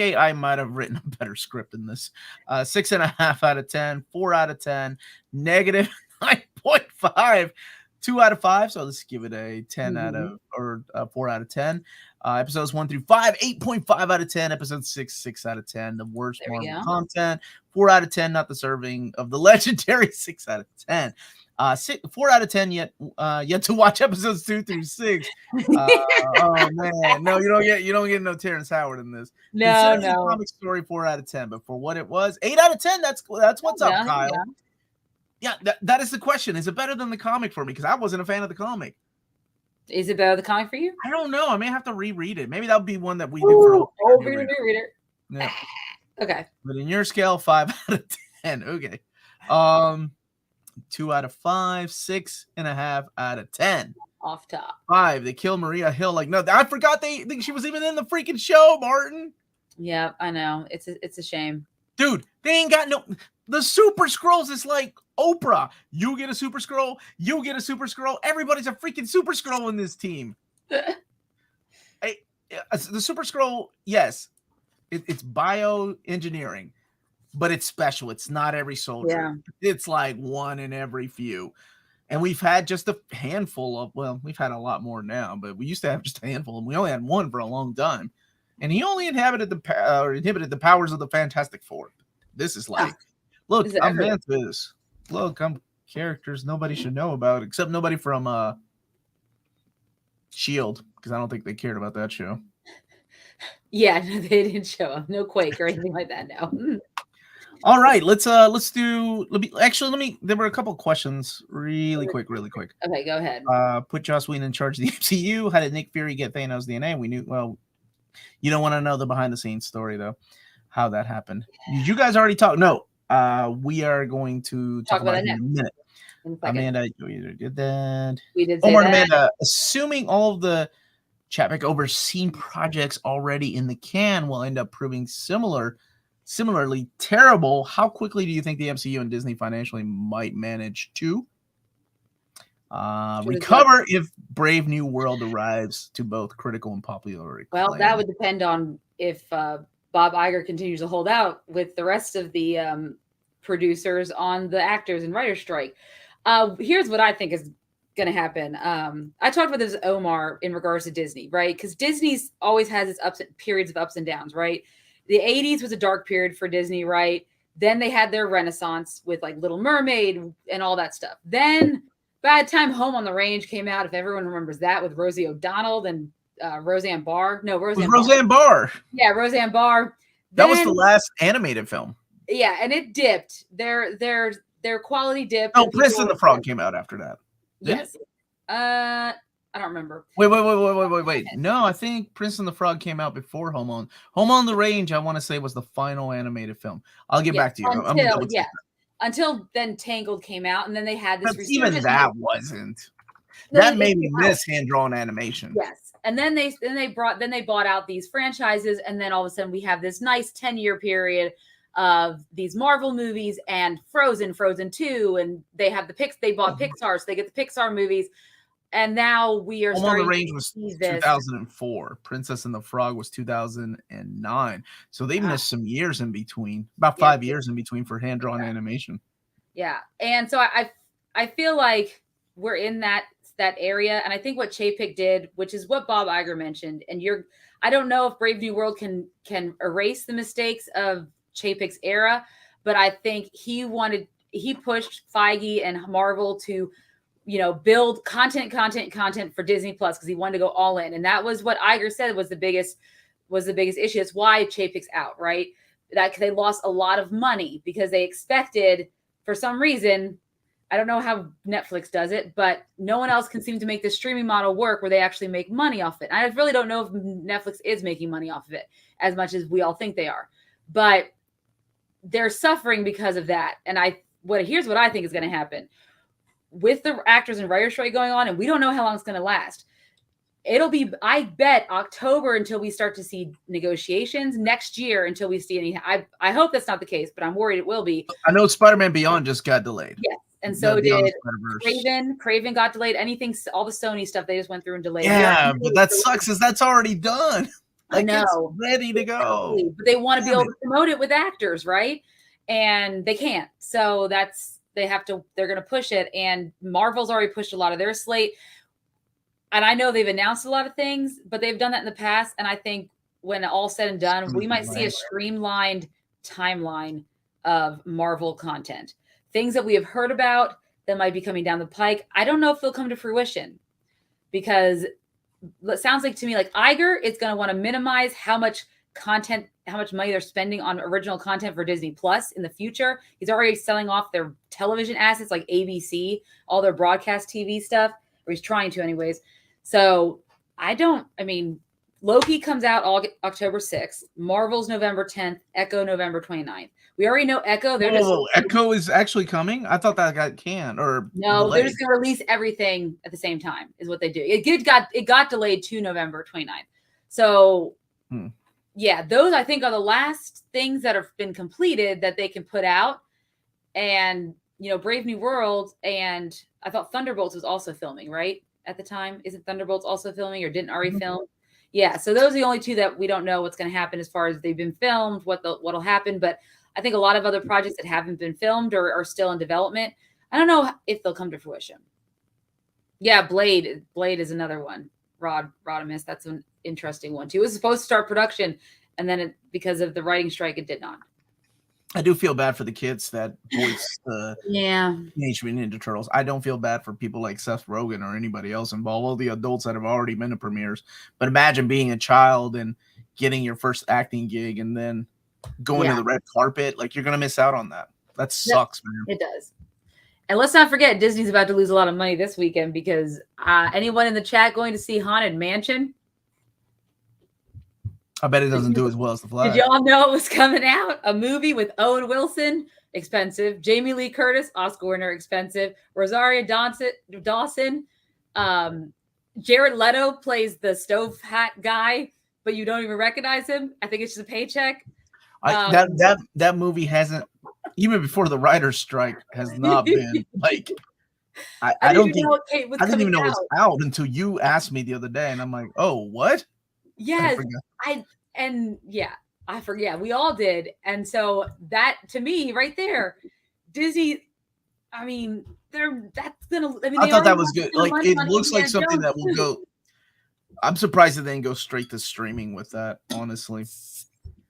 AI might have written a better script than this. 6.5 out of 10. 4 out of 10. Negative 9.5. 2 out of 5. So let's give it a 10 out of, or 4 out of 10. Episodes 1 through 5, 8.5 out of 10. Episode 6 out of 10. The worst Marvel content. 4 out of 10, not deserving of the legendary. 6 out of 10. 4 out of 10 yet to watch episodes 2 through 6. Oh man, no, you don't get no Terrence Howard in this. No. Comic story 4 out of 10, but for what it was, 8 out of 10. That's what's up, Kyle. Yeah, that is the question. Is it better than the comic for me? Because I wasn't a fan of the comic. Is it better than the comic for you? I don't know. I may have to reread it. Maybe that'll be one that we do for reader. Yeah. Okay. But in your scale, 5 out of 10. Okay. 2 out of 5, 6.5 out of 10. Off top. 5. They kill Maria Hill. Like, no, I forgot she was even in the freaking show, Martin. Yeah, I know. It's a shame. Dude, they ain't got no. The Super Skrulls is like Oprah. You get a Super Skrull. You get a Super Skrull. Everybody's a freaking Super Skrull in this team. The Super Skrull, yes, it's bioengineering, but it's special. It's not every soldier. Yeah. It's like one in every few. And we've had just a handful of, well, we've had a lot more now, but we used to have just a handful, and we only had one for a long time. And he only inhibited the powers of the Fantastic Four. This is like, look, I'm Mantis. Look, I'm characters nobody should know about, except nobody from S.H.I.E.L.D., because I don't think they cared about that show. Yeah, no, they didn't show up. No Quake or anything like that, no. All right, let's do. There were a couple of questions really quick. Okay, go ahead. Put Joss Whedon in charge of the MCU. How did Nick Fury get Thanos' DNA? We knew. Well, you don't want to know the behind the scenes story though, how that happened. Did you guys already talk? No. We are going to talk about it in a minute. Amanda, you did that. We did. Omar and Amanda, assuming all of the Chapek overseen projects already in the can will end up proving similarly terrible, how quickly do you think the MCU and Disney financially might manage to recover if Brave New World arrives to both critical and popular acclaim? Well, that would depend on if Bob Iger continues to hold out with the rest of the producers on the actors and writers strike. Here's what I think is going to happen. I talked with this Omar in regards to Disney, right? Because Disney's always has its periods of ups and downs, right? The 80s was a dark period for Disney, right? Then they had their renaissance with like Little Mermaid and all that stuff. Then by the time Home on the Range came out, if everyone remembers that, with Rosie O'Donnell and Roseanne Barr. No, Roseanne Barr. Yeah, Roseanne Barr. That was the last animated film. Yeah, and it dipped. Their quality dipped. Oh, Prince and the Frog came out after that. Yes. I don't remember. Wait. No, I think Prince and the Frog came out before Home on the Range, I want to say, was the final animated film. I'll get back to you. Until then Tangled came out, and then they had this. Even that wasn't. That made me miss hand-drawn animation. Yes. And then they bought out these franchises, and then all of a sudden we have this nice 10-year period of these Marvel movies and Frozen 2, and they have they bought Pixar, so they get the Pixar movies. And now we are Home on starting the Range to was see this. 2004. Princess and the Frog was 2009. So they missed some years in between, about 5 years in between for hand-drawn animation. Yeah. And so I feel like we're in that area. And I think what Chapek did, which is what Bob Iger mentioned, and I don't know if Brave New World can erase the mistakes of Chapek's era, but I think he pushed Feige and Marvel to, build content for Disney Plus because he wanted to go all in. And that was what Iger said was the biggest issue. It's why Chapek's out, right? That they lost a lot of money because they expected, for some reason, I don't know how Netflix does it, but no one else can seem to make the streaming model work where they actually make money off it. And I really don't know if Netflix is making money off of it as much as we all think they are, but they're suffering because of that. And here's what I think is going to happen with the actors and writers strike going on. And we don't know how long it's going to last. It'll be, I bet, October until we start to see negotiations, next year until we see any. I hope that's not the case, but I'm worried it will be. I know Spider-Man Beyond just got delayed. Yes. And so did Craven. Craven got delayed. Anything, all the Sony stuff they just went through and delayed. Yeah, but that sucks is that's already done. I know. It's ready to go. Exactly. But they want to be able to promote it with actors, right? And they can't. So they're going to push it. And Marvel's already pushed a lot of their slate. And I know they've announced a lot of things, but they've done that in the past. And I think when all said and done, we might see a streamlined timeline of Marvel content. Things that we have heard about that might be coming down the pike. I don't know if they'll come to fruition because it sounds like to me like Iger is going to want to minimize how much money they're spending on original content for Disney Plus in the future. He's already selling off their television assets like ABC, all their broadcast TV stuff, or he's trying to anyways. So Loki comes out October 6th. Marvel's November 10th. Echo November 29th. We already know Echo. Echo is actually coming? I thought that got canned or no, delayed. They're just going to release everything at the same time is what they do. It got delayed to November 29th. So, yeah, those I think are the last things that have been completed that they can put out. And, Brave New World, and I thought Thunderbolts was also filming, right? At the time. Isn't Thunderbolts also filming or didn't already film? Yeah, so those are the only two that we don't know what's going to happen as far as they've been filmed, what'll happen. But I think a lot of other projects that haven't been filmed or are still in development, I don't know if they'll come to fruition. Yeah, Blade is another one. Rodimus, that's an interesting one too. It was supposed to start production, and then because of the writing strike, it did not. I do feel bad for the kids that voice the Teenage Mutant Ninja Turtles. I don't feel bad for people like Seth Rogen or anybody else involved, all the adults that have already been to premieres. But imagine being a child and getting your first acting gig and then going to the red carpet. Like, you're going to miss out on that. That sucks, man. It does. And let's not forget, Disney's about to lose a lot of money this weekend because anyone in the chat going to see Haunted Mansion? I bet it doesn't do as well as The Flash. Did y'all know it was coming out? A movie with Owen Wilson, expensive. Jamie Lee Curtis, Oscar winner, expensive. Rosario Dawson. Jared Leto plays the stove hat guy, but you don't even recognize him. I think it's just a paycheck. That movie hasn't, even before the writer's strike, has not been like. I didn't even know it was out until you asked me the other day, and I'm like, oh, what? Yes, I forget. We all did. And so that, to me, right there, Disney, I thought that was good. Like, it looks like something that will go. I'm surprised that they didn't go straight to streaming with that, honestly.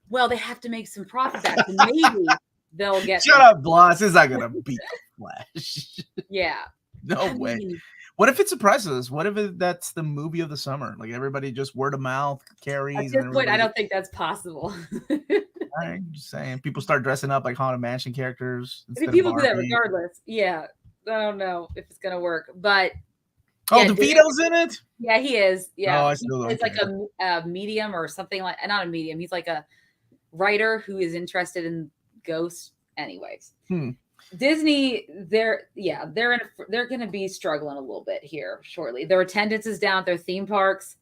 Well, they have to make some profit back. And maybe they'll get. Shut up, Bloss. It's not going to beat The Flash. Yeah. No way. What if it surprises us? What if that's the movie of the summer? Like, everybody just word of mouth carries. At this point, I don't think that's possible. I'm just saying, people start dressing up like Haunted Mansion characters. People do that regardless. Yeah, I don't know if it's gonna work, but DeVito's in it. Yeah, he is. Yeah, I still don't. It's like a medium or something like not a medium. He's like a writer who is interested in ghosts. Anyways. Disney, they're going to be struggling a little bit here shortly. Their attendance is down at their theme parks.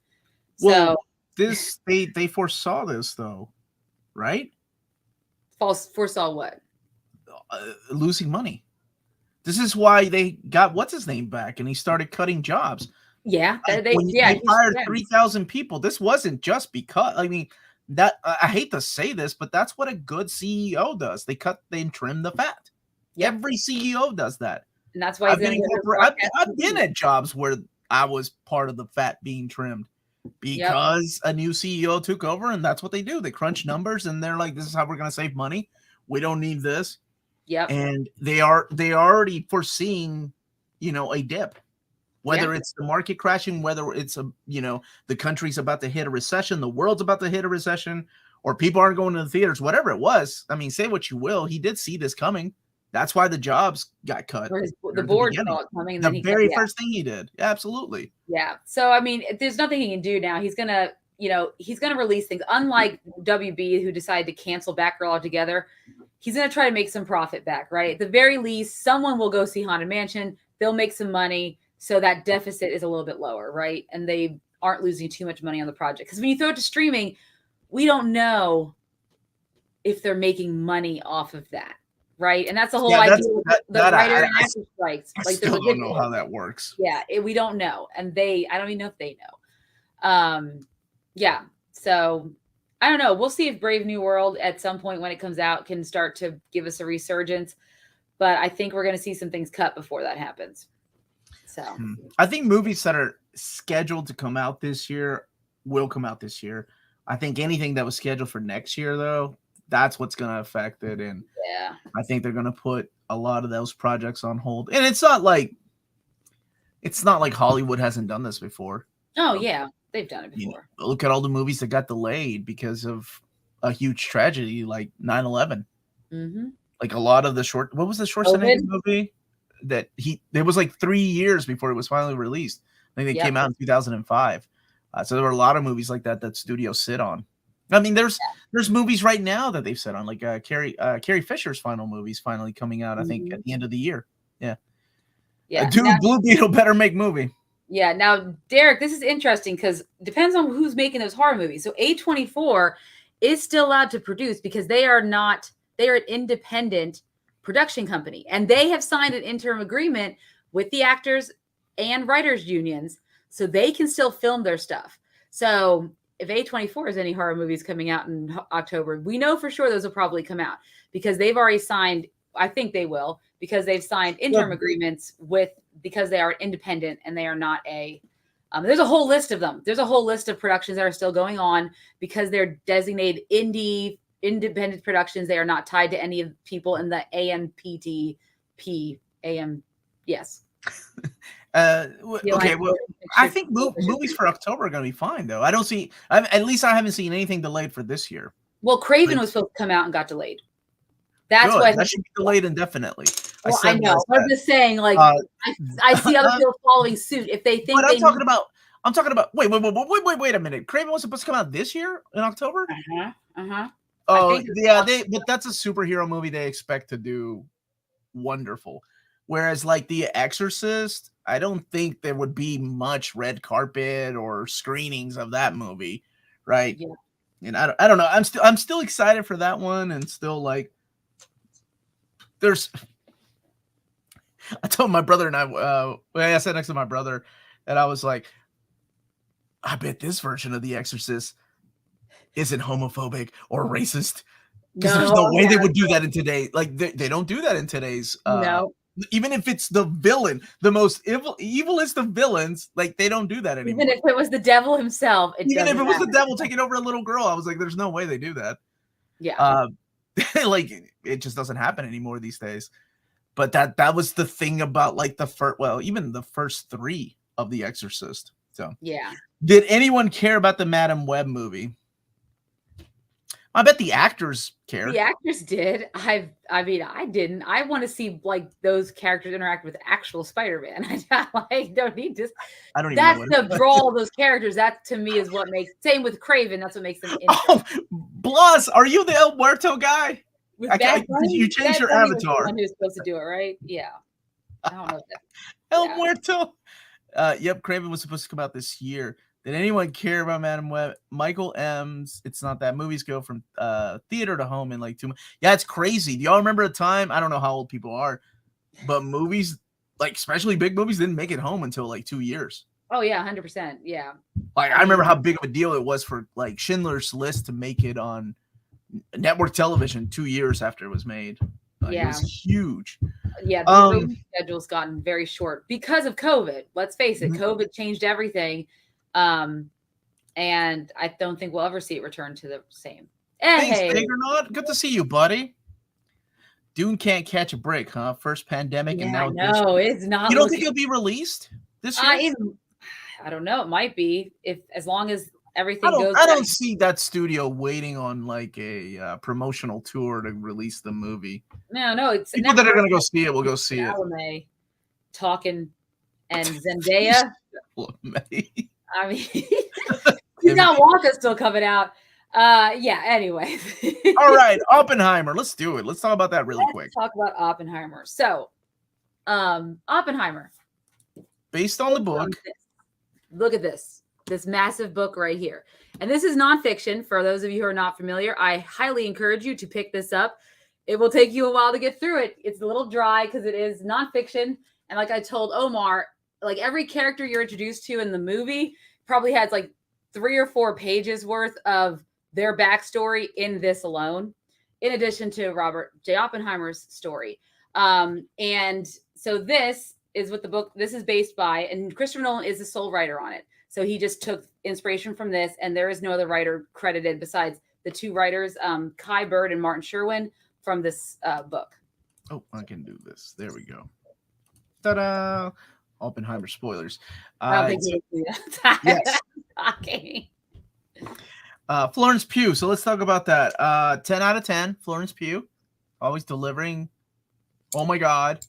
So they foresaw this though, right? Foresaw what? Losing money. This is why they got what's his name back, and he started cutting jobs. Yeah, They hired 3,000 people. This wasn't just because. I mean, that I hate to say this, but that's what a good CEO does. They trim the fat. Yep. Every CEO does that, and that's why I've been at jobs where I was part of the fat being trimmed because a new CEO took over, and that's what they do. They crunch numbers, and they're like, "This is how we're going to save money. We don't need this." Yep. And they are already foreseeing, a dip. Whether it's the market crashing, whether it's the country's about to hit a recession, the world's about to hit a recession, or people aren't going to the theaters, whatever it was. I mean, say what you will, he did see this coming. That's why the jobs got cut. The board saw it coming. The very first thing he did. Absolutely. Yeah. So, I mean, there's nothing he can do now. He's going to, release things. Unlike WB, who decided to cancel Batgirl altogether, he's going to try to make some profit back, right? At the very least, someone will go see Haunted Mansion. They'll make some money. So that deficit is a little bit lower, right? And they aren't losing too much money on the project. Because when you throw it to streaming, we don't know if they're making money off of that, right? And that's the whole idea of the writer and actor strikes. I still don't know how that works. Yeah, we don't know. And I don't even know if they know. Yeah, so I don't know. We'll see if Brave New World at some point when it comes out can start to give us a resurgence. But I think we're going to see some things cut before that happens. So I think movies that are scheduled to come out this year will come out this year. I think anything that was scheduled for next year, though, that's what's going to affect it. And I think they're going to put a lot of those projects on hold. And it's not like Hollywood hasn't done this before. Oh, yeah. They've done it before. Look at all the movies that got delayed because of a huge tragedy like 9/11. Mm-hmm. Like a lot of the what was the Schwarzenegger movie? That it was like 3 years before it was finally released. I think they came out in 2005. So there were a lot of movies like that studios sit on. I mean, there's movies right now that they've sit on, like Carrie Fisher's final movie's finally coming out. I think at the end of the year. Yeah. Dude, Blue Beetle better make movie. Yeah. Now, Derek, this is interesting because it depends on who's making those horror movies. So A24 is still allowed to produce because they are an independent production company, and they have signed an interim agreement with the actors and writers unions so they can still film their stuff. So if A24 has any horror movies coming out in October, we know for sure those will probably come out because they've already signed. I think they will, because they've signed interim agreements because they are independent and they are not there's a whole list of them. There's a whole list of productions that are still going on because they're designated independent productions. They are not tied to any of the people in the AMPTP. Yes. Okay. Well, I think movies for October are going to be fine, though. I don't see. At least I haven't seen anything delayed for this year. Well, Craven was supposed to come out and got delayed. That's why that should be delayed indefinitely. Well, I know. I'm just saying, like, I see other people following suit if they think. But I'm talking about. Wait a minute. Craven was supposed to come out this year in October. Oh yeah, but that's a superhero movie they expect to do wonderful. Whereas like The Exorcist, I don't think there would be much red carpet or screenings of that movie, right? Yeah. And I don't know. I'm still excited for that one, and still like I told my brother and I sat next to my brother, and I was like, I bet this version of The Exorcist isn't homophobic or racist, because there's no way they would do that in today. Like they don't do that in today's. No. Even if it's the villain, the most evilest of villains, like they don't do that anymore. Even if it was the devil himself, even if it was the devil taking over a little girl, I was like, there's no way they do that. Yeah. Like it just doesn't happen anymore these days. But that was the thing about like even the first 3 of The Exorcist. So yeah. Did anyone care about the Madam Web movie? I bet the actors cared. The actors did. I mean, I didn't. I want to see like those characters interact with actual Spider-Man. I don't need to. I don't even. That's the draw of those characters. That to me is what makes. Same with Craven. That's what makes them. Oh, Blas, are you the El Muerto guy? You changed your avatar. The one who's supposed to do it, right? Yeah. I don't know that. El Muerto. Yep, Craven was supposed to come out this year. Did anyone care about Madam Web? Michael M's It's Not That. Movies go from theater to home in like 2 months. Yeah, it's crazy. Do y'all remember a time? I don't know how old people are, but movies, like especially big movies, didn't make it home until like 2 years. Oh yeah, 100%. Yeah. Like I remember how big of a deal it was for like Schindler's List to make it on network television 2 years after it was made. Like, it was huge. Yeah, the release schedule's gotten very short because of COVID. Let's face it, COVID changed everything. And I don't think we'll ever see it return to the same. Thanks, Big or not. Good to see you, buddy. Dune can't catch a break, huh? First pandemic and now no, it's not. You don't think it'll be released this year? I don't know. It might be, if as long as everything goes. I don't see that studio waiting on like a promotional tour to release the movie. No, it's people that are going to go see it will go see it. Talking and Zendaya. I mean, you got Wonka still coming out. Yeah. Anyway. All right, Oppenheimer. Let's do it. Let's talk about that really quick. Talk about Oppenheimer. So, Oppenheimer, based on the book. Look at this massive book right here, and this is nonfiction. For those of you who are not familiar, I highly encourage you to pick this up. It will take you a while to get through it. It's a little dry because it is nonfiction, and like I told Omar, like every character you're introduced to in the movie probably has like 3 or 4 pages worth of their backstory in this alone, in addition to Robert J. Oppenheimer's story. And so this is what the book, this is based by, and Christopher Nolan is the sole writer on it. So he just took inspiration from this, and there is no other writer credited besides the 2 writers, Kai Bird and Martin Sherwin, from this book. Oh, I can do this. There we go. Ta-da! Oppenheimer spoilers. Yes. Okay. Florence Pugh. So let's talk about that. 10 out of 10. Florence Pugh, always delivering. Oh my God.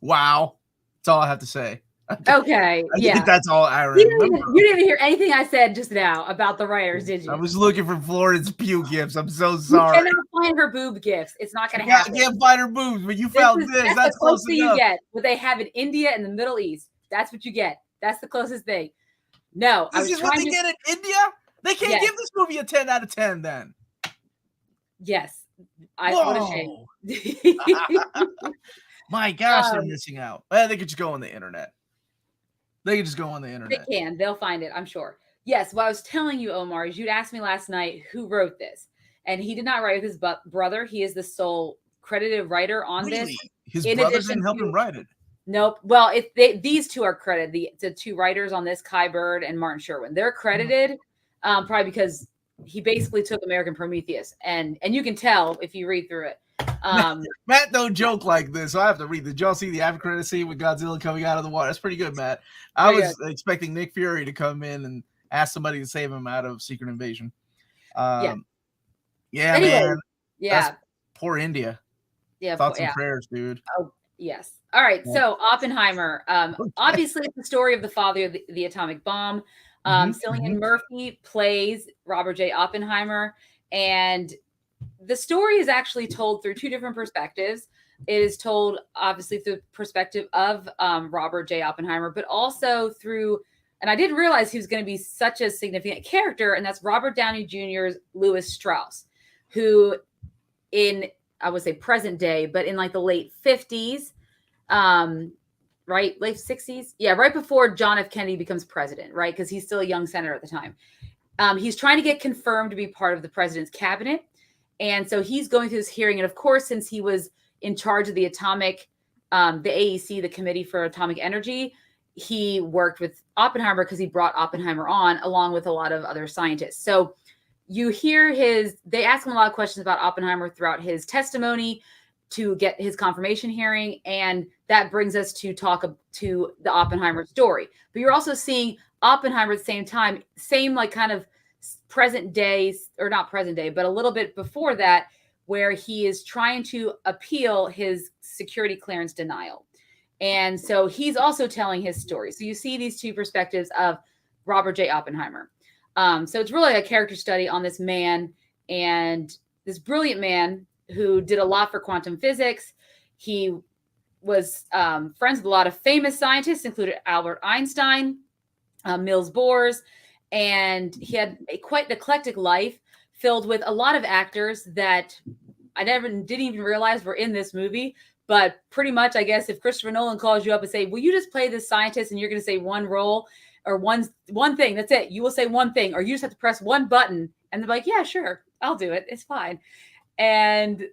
Wow. That's all I have to say. Okay. I think that's all I remember. You didn't hear anything I said just now about the writers, did you? I was looking for Florence Pugh gifts. I'm so sorry. You cannot find her boob gifts. It's not going to happen. I can't find her boobs, but you found this. That's close enough. You get what they have in India and the Middle East. That's what you get. That's the closest thing. No, this is what they get in India. They can't give this movie a 10 out of 10 then. Yes. What a shame. My gosh, they're missing out. Well, they could just go on the internet. They can. They'll find it, I'm sure. Yes, what I was telling you, Omar, is you'd asked me last night who wrote this. And he did not write with his brother. He is the sole credited writer on this. His brother didn't help him write it. Nope. Well, these 2 are credited. The 2 writers on this, Kai Bird and Martin Sherwin. They're credited probably because he basically took American Prometheus. And you can tell if you read through it. Matt don't joke like this, so I have to read. Did y'all see the after credit scene with Godzilla coming out of the water? That's pretty good, Matt. I was expecting Nick Fury to come in and ask somebody to save him out of Secret Invasion. Yeah, anyway, man. Yeah, poor India. Yeah, thoughts and prayers, dude. Oh, yes. All right. Yeah. So Oppenheimer. Obviously, it's the story of the father of the atomic bomb. Cillian Murphy plays Robert J. Oppenheimer, and the story is actually told through 2 different perspectives. It is told obviously through the perspective of Robert J. Oppenheimer, but also through, and I didn't realize he was going to be such a significant character, and that's Robert Downey Jr.'s Lewis Strauss, who in, I would say present day, but in like the late 50s, right? Late 60s? Yeah, right before John F. Kennedy becomes president, right? Because he's still a young senator at the time. He's trying to get confirmed to be part of the president's cabinet. And so he's going through this hearing. And of course, since he was in charge of the atomic, the AEC, the Committee for Atomic Energy, he worked with Oppenheimer because he brought Oppenheimer on along with a lot of other scientists. So you hear they ask him a lot of questions about Oppenheimer throughout his testimony to get his confirmation hearing. And that brings us to talk to the Oppenheimer story. But you're also seeing Oppenheimer at the same time, same like kind of present day, or not present day, but a little bit before that, where he is trying to appeal his security clearance denial. And so he's also telling his story. So you see these 2 perspectives of Robert J. Oppenheimer. So it's really a character study on this man, and this brilliant man who did a lot for quantum physics. He was friends with a lot of famous scientists, including Albert Einstein, Niels Bohr, and he had quite an eclectic life filled with a lot of actors that I didn't even realize were in this movie, But pretty much, I guess, if Christopher Nolan calls you up and say, will you just play this scientist and you're going to say one role or one thing, that's it. You will say one thing, or you just have to press one button. And they're like, yeah, sure, I'll do it. It's fine. And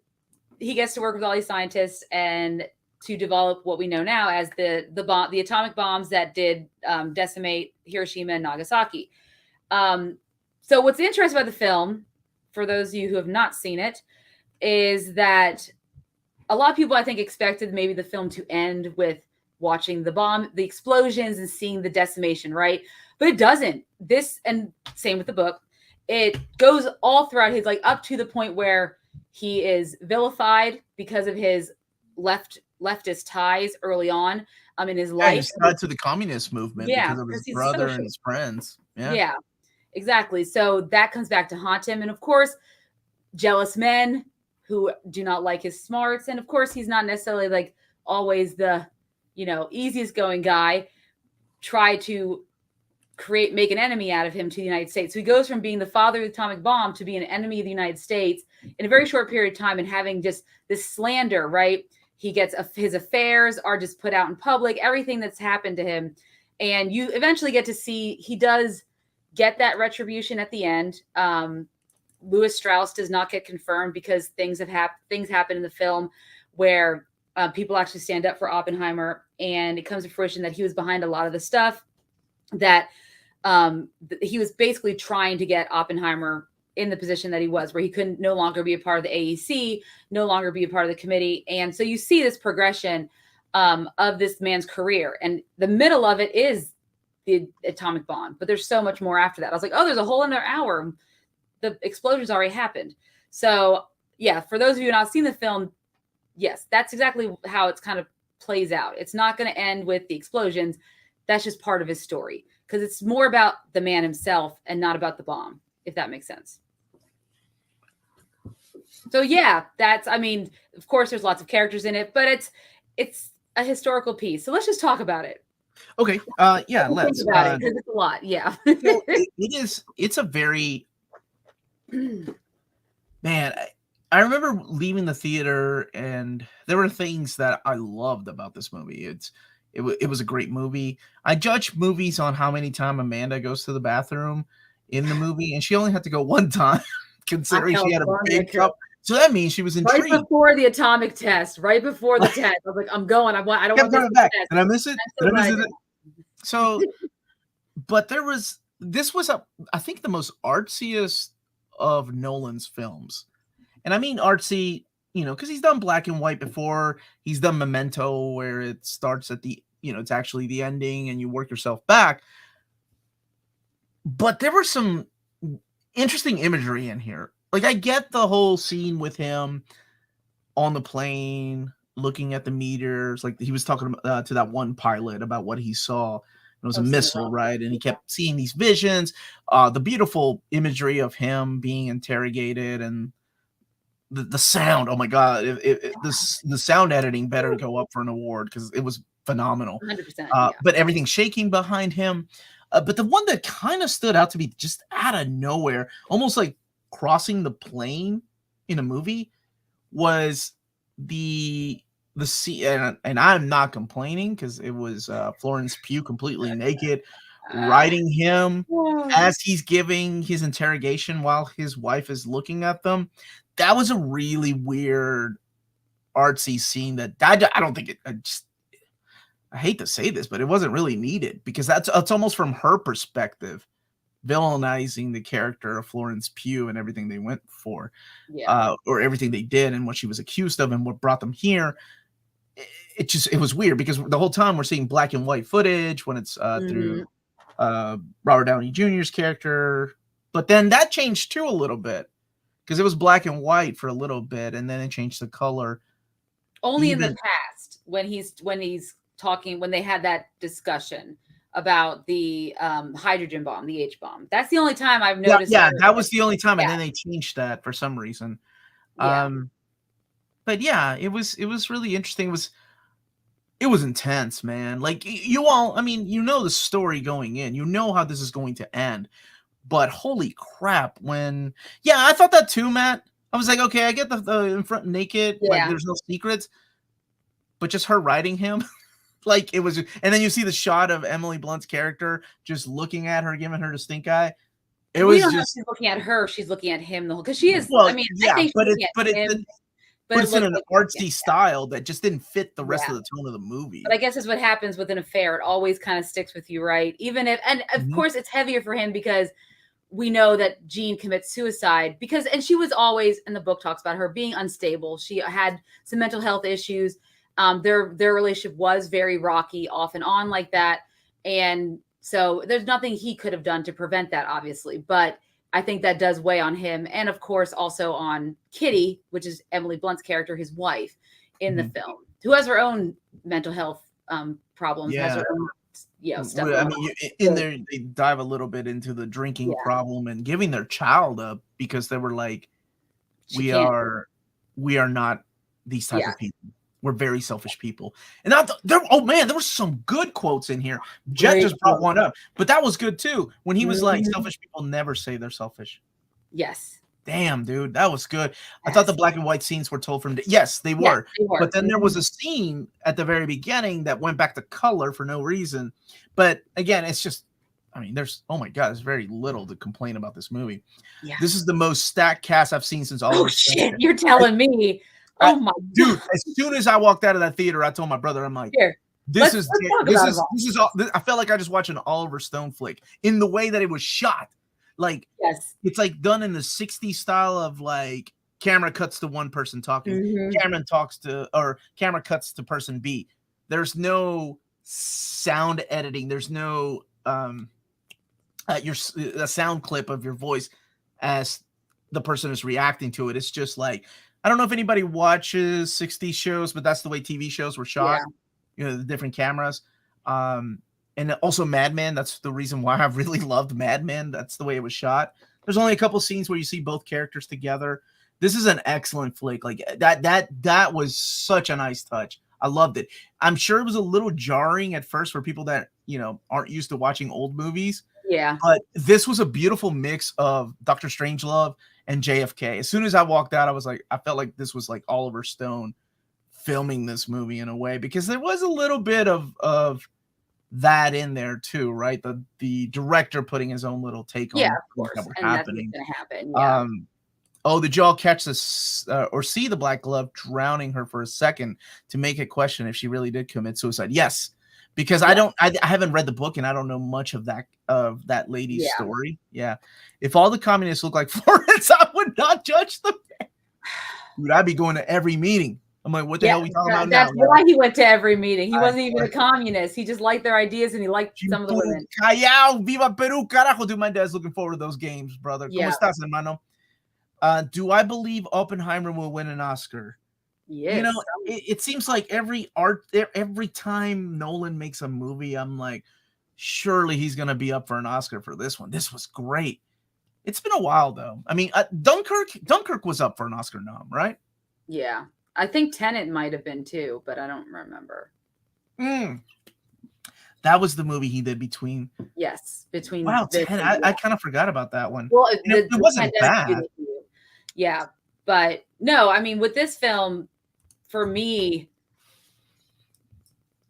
he gets to work with all these scientists and to develop what we know now as the atomic bombs that did decimate Hiroshima and Nagasaki. So what's interesting about the film, for those of you who have not seen it, is that a lot of people, I think, expected maybe the film to end with watching the explosions and seeing the decimation, right? But it doesn't. And same with the book, it goes all throughout his, like, up to the point where he is vilified because of his leftist ties early on in his life. He's tied to the communist movement because of his brother and his friends. Yeah, exactly. So that comes back to haunt him. And of course, jealous men who do not like his smarts. And of course, he's not necessarily like always the, easiest going guy, try to make an enemy out of him to the United States. So he goes from being the father of the atomic bomb to being an enemy of the United States in a very short period of time, and having just this slander, right? He gets his affairs are just put out in public, everything that's happened to him. And you eventually get to see he does get that retribution at the end. Lewis Strauss does not get confirmed because things happen in the film where people actually stand up for Oppenheimer, and it comes to fruition that he was behind a lot of the stuff, that he was basically trying to get Oppenheimer in the position that he was, where he couldn't no longer be a part of the AEC, no longer be a part of the committee. And so you see this progression of this man's career, and the middle of it is the atomic bomb, but there's so much more after that. I was like, oh, there's a whole another hour. The explosions already happened. So yeah, for those of you who have not seen the film, yes, that's exactly how it's kind of plays out. It's not going to end with the explosions. That's just part of his story, because it's more about the man himself and not about the bomb, if that makes sense. So yeah, of course there's lots of characters in it, but it's a historical piece. So let's just talk about it. Okay. Yeah, let's. Think about it, because it's a lot. Yeah. It's a very, man, I remember leaving the theater, and there were things that I loved about this movie. It was a great movie. I judge movies on how many times Amanda goes to the bathroom in the movie, and she only had to go one time, considering she had a big cup. So that means she was intrigued. Right before the atomic test, right before the test, I was like, I'm going. I don't want to miss back. Did I miss it? So, but this was I think the most artsiest of Nolan's films. And I mean artsy, because he's done black and white before. He's done Memento, where it starts at the, it's actually the ending and you work yourself back. But there was some interesting imagery in here. Like, I get the whole scene with him on the plane looking at the meters. Like, he was talking to that one pilot about what he saw. It was a missile, right? And he kept seeing these visions. The beautiful imagery of him being interrogated, and the sound. Oh my God! The sound editing better go up for an award, because it was phenomenal. 100%. But everything shaking behind him. But the one that kind of stood out to me just out of nowhere, almost like crossing the plane in a movie, was the scene. And I'm not complaining, because it was Florence Pugh completely naked, riding him as he's giving his interrogation while his wife is looking at them. That was a really weird artsy scene that I don't think I hate to say this, but it wasn't really needed, because it's almost from her perspective, villainizing the character of Florence Pugh and everything they went for, or everything they did and what she was accused of and what brought them here. It was weird, because the whole time we're seeing black and white footage when it's through Robert Downey Jr.'s character, but then that changed too a little bit, because it was black and white for a little bit, and then it changed the color. Only in the past, when he's talking, when they had that discussion about the hydrogen bomb, the H bomb. That's the only time I've noticed. Yeah, that was the only time, and then they changed that for some reason. Yeah. But yeah, it was really interesting. It was intense, man. Like, you all, I mean, the story going in, how this is going to end. But holy crap, I thought that too, Matt. I was like, okay, I get the in front naked, like there's no secrets. but just her writing him. Like it was, and then you see the shot of Emily Blunt's character just looking at her, giving her the stink eye. It we was don't know if just she's looking at her. She's looking at him the whole because she is. well, I mean, I yeah, think but she's it's looking at him, but it's in an like artsy style that just didn't fit the rest of the tone of the movie. But I guess it's what happens with an affair. It always kind of sticks with you, right? Even if, and of course, it's heavier for him because we know that Jean commits suicide and she was always, and the book talks about her being unstable. She had some mental health issues. Their relationship was very rocky off and on like that. And so there's nothing he could have done to prevent that, obviously. But I think that does weigh on him. And of course, also on Kitty, which is Emily Blunt's character, his wife in the film, who has her own mental health problems, has her own stuff. I mean, in there, they dive a little bit into the drinking problem and giving their child up because they were like, we are not these type of people. We're very selfish people. And there were some good quotes in here. Jet just brought one up, but that was good too. When he was like, selfish people never say they're selfish. Yes. Damn, dude, that was good. Yes. I thought the black and white scenes were told from yes, they were. But then there was a scene at the very beginning that went back to color for no reason. But again, it's just, I mean, there's, oh my God, there's very little to complain about this movie. Yeah. This is the most stacked cast I've seen since Oliver Stone. You're telling me. Oh my dude! As soon as I walked out of that theater, I told my brother, "I'm like, this is all." I felt like I just watched an Oliver Stone flick in the way that it was shot. Like, it's like done in the '60s style of like camera cuts to one person talking, camera cuts to person B. There's no sound editing. There's no a sound clip of your voice as the person is reacting to it. It's just like. I don't know if anybody watches 60s shows, but that's the way TV shows were shot. You know, the different cameras. And also Mad Men. That's the reason why I've really loved Mad Men. That's the way it was shot. There's only a couple scenes where you see both characters together. This is an excellent flick. Like that was such a nice touch. I loved it. I'm sure it was a little jarring at first for people that, you know, aren't used to watching old movies. Yeah. But this was a beautiful mix of Dr. Strangelove and JFK. As soon as I walked out, I felt like this was like Oliver Stone filming this movie in a way, because there was a little bit of that in there too, right? The director putting his own little take on what was happening. That's gonna happen. Did y'all catch this or see the black glove drowning her for a second to make it question if she really did commit suicide? Yes. Because I haven't read the book and I don't know much of that lady's story. Yeah. If all the communists look like Florence, I would not judge them. Dude, I'd be going to every meeting. I'm like, what the hell are we talking about now? That's why he went to every meeting. He wasn't even a communist. He just liked their ideas and he liked some of the women. Callao, viva Peru, carajo. Dude, my dad's looking forward to those games, brother. ¿Cómo estás, hermano? Do I believe Oppenheimer will win an Oscar? Yes. You know, it seems like every time Nolan makes a movie, I'm like, surely he's going to be up for an Oscar for this one. This was great. It's been a while, though. I mean, Dunkirk was up for an Oscar nom, right? Yeah. I think Tenet might have been, too, but I don't remember. That was the movie he did between. Yes. Between. Wow, Tenet. I kind of forgot about that one. Well, it wasn't bad. Yeah. But, no, I mean, with this film, for me,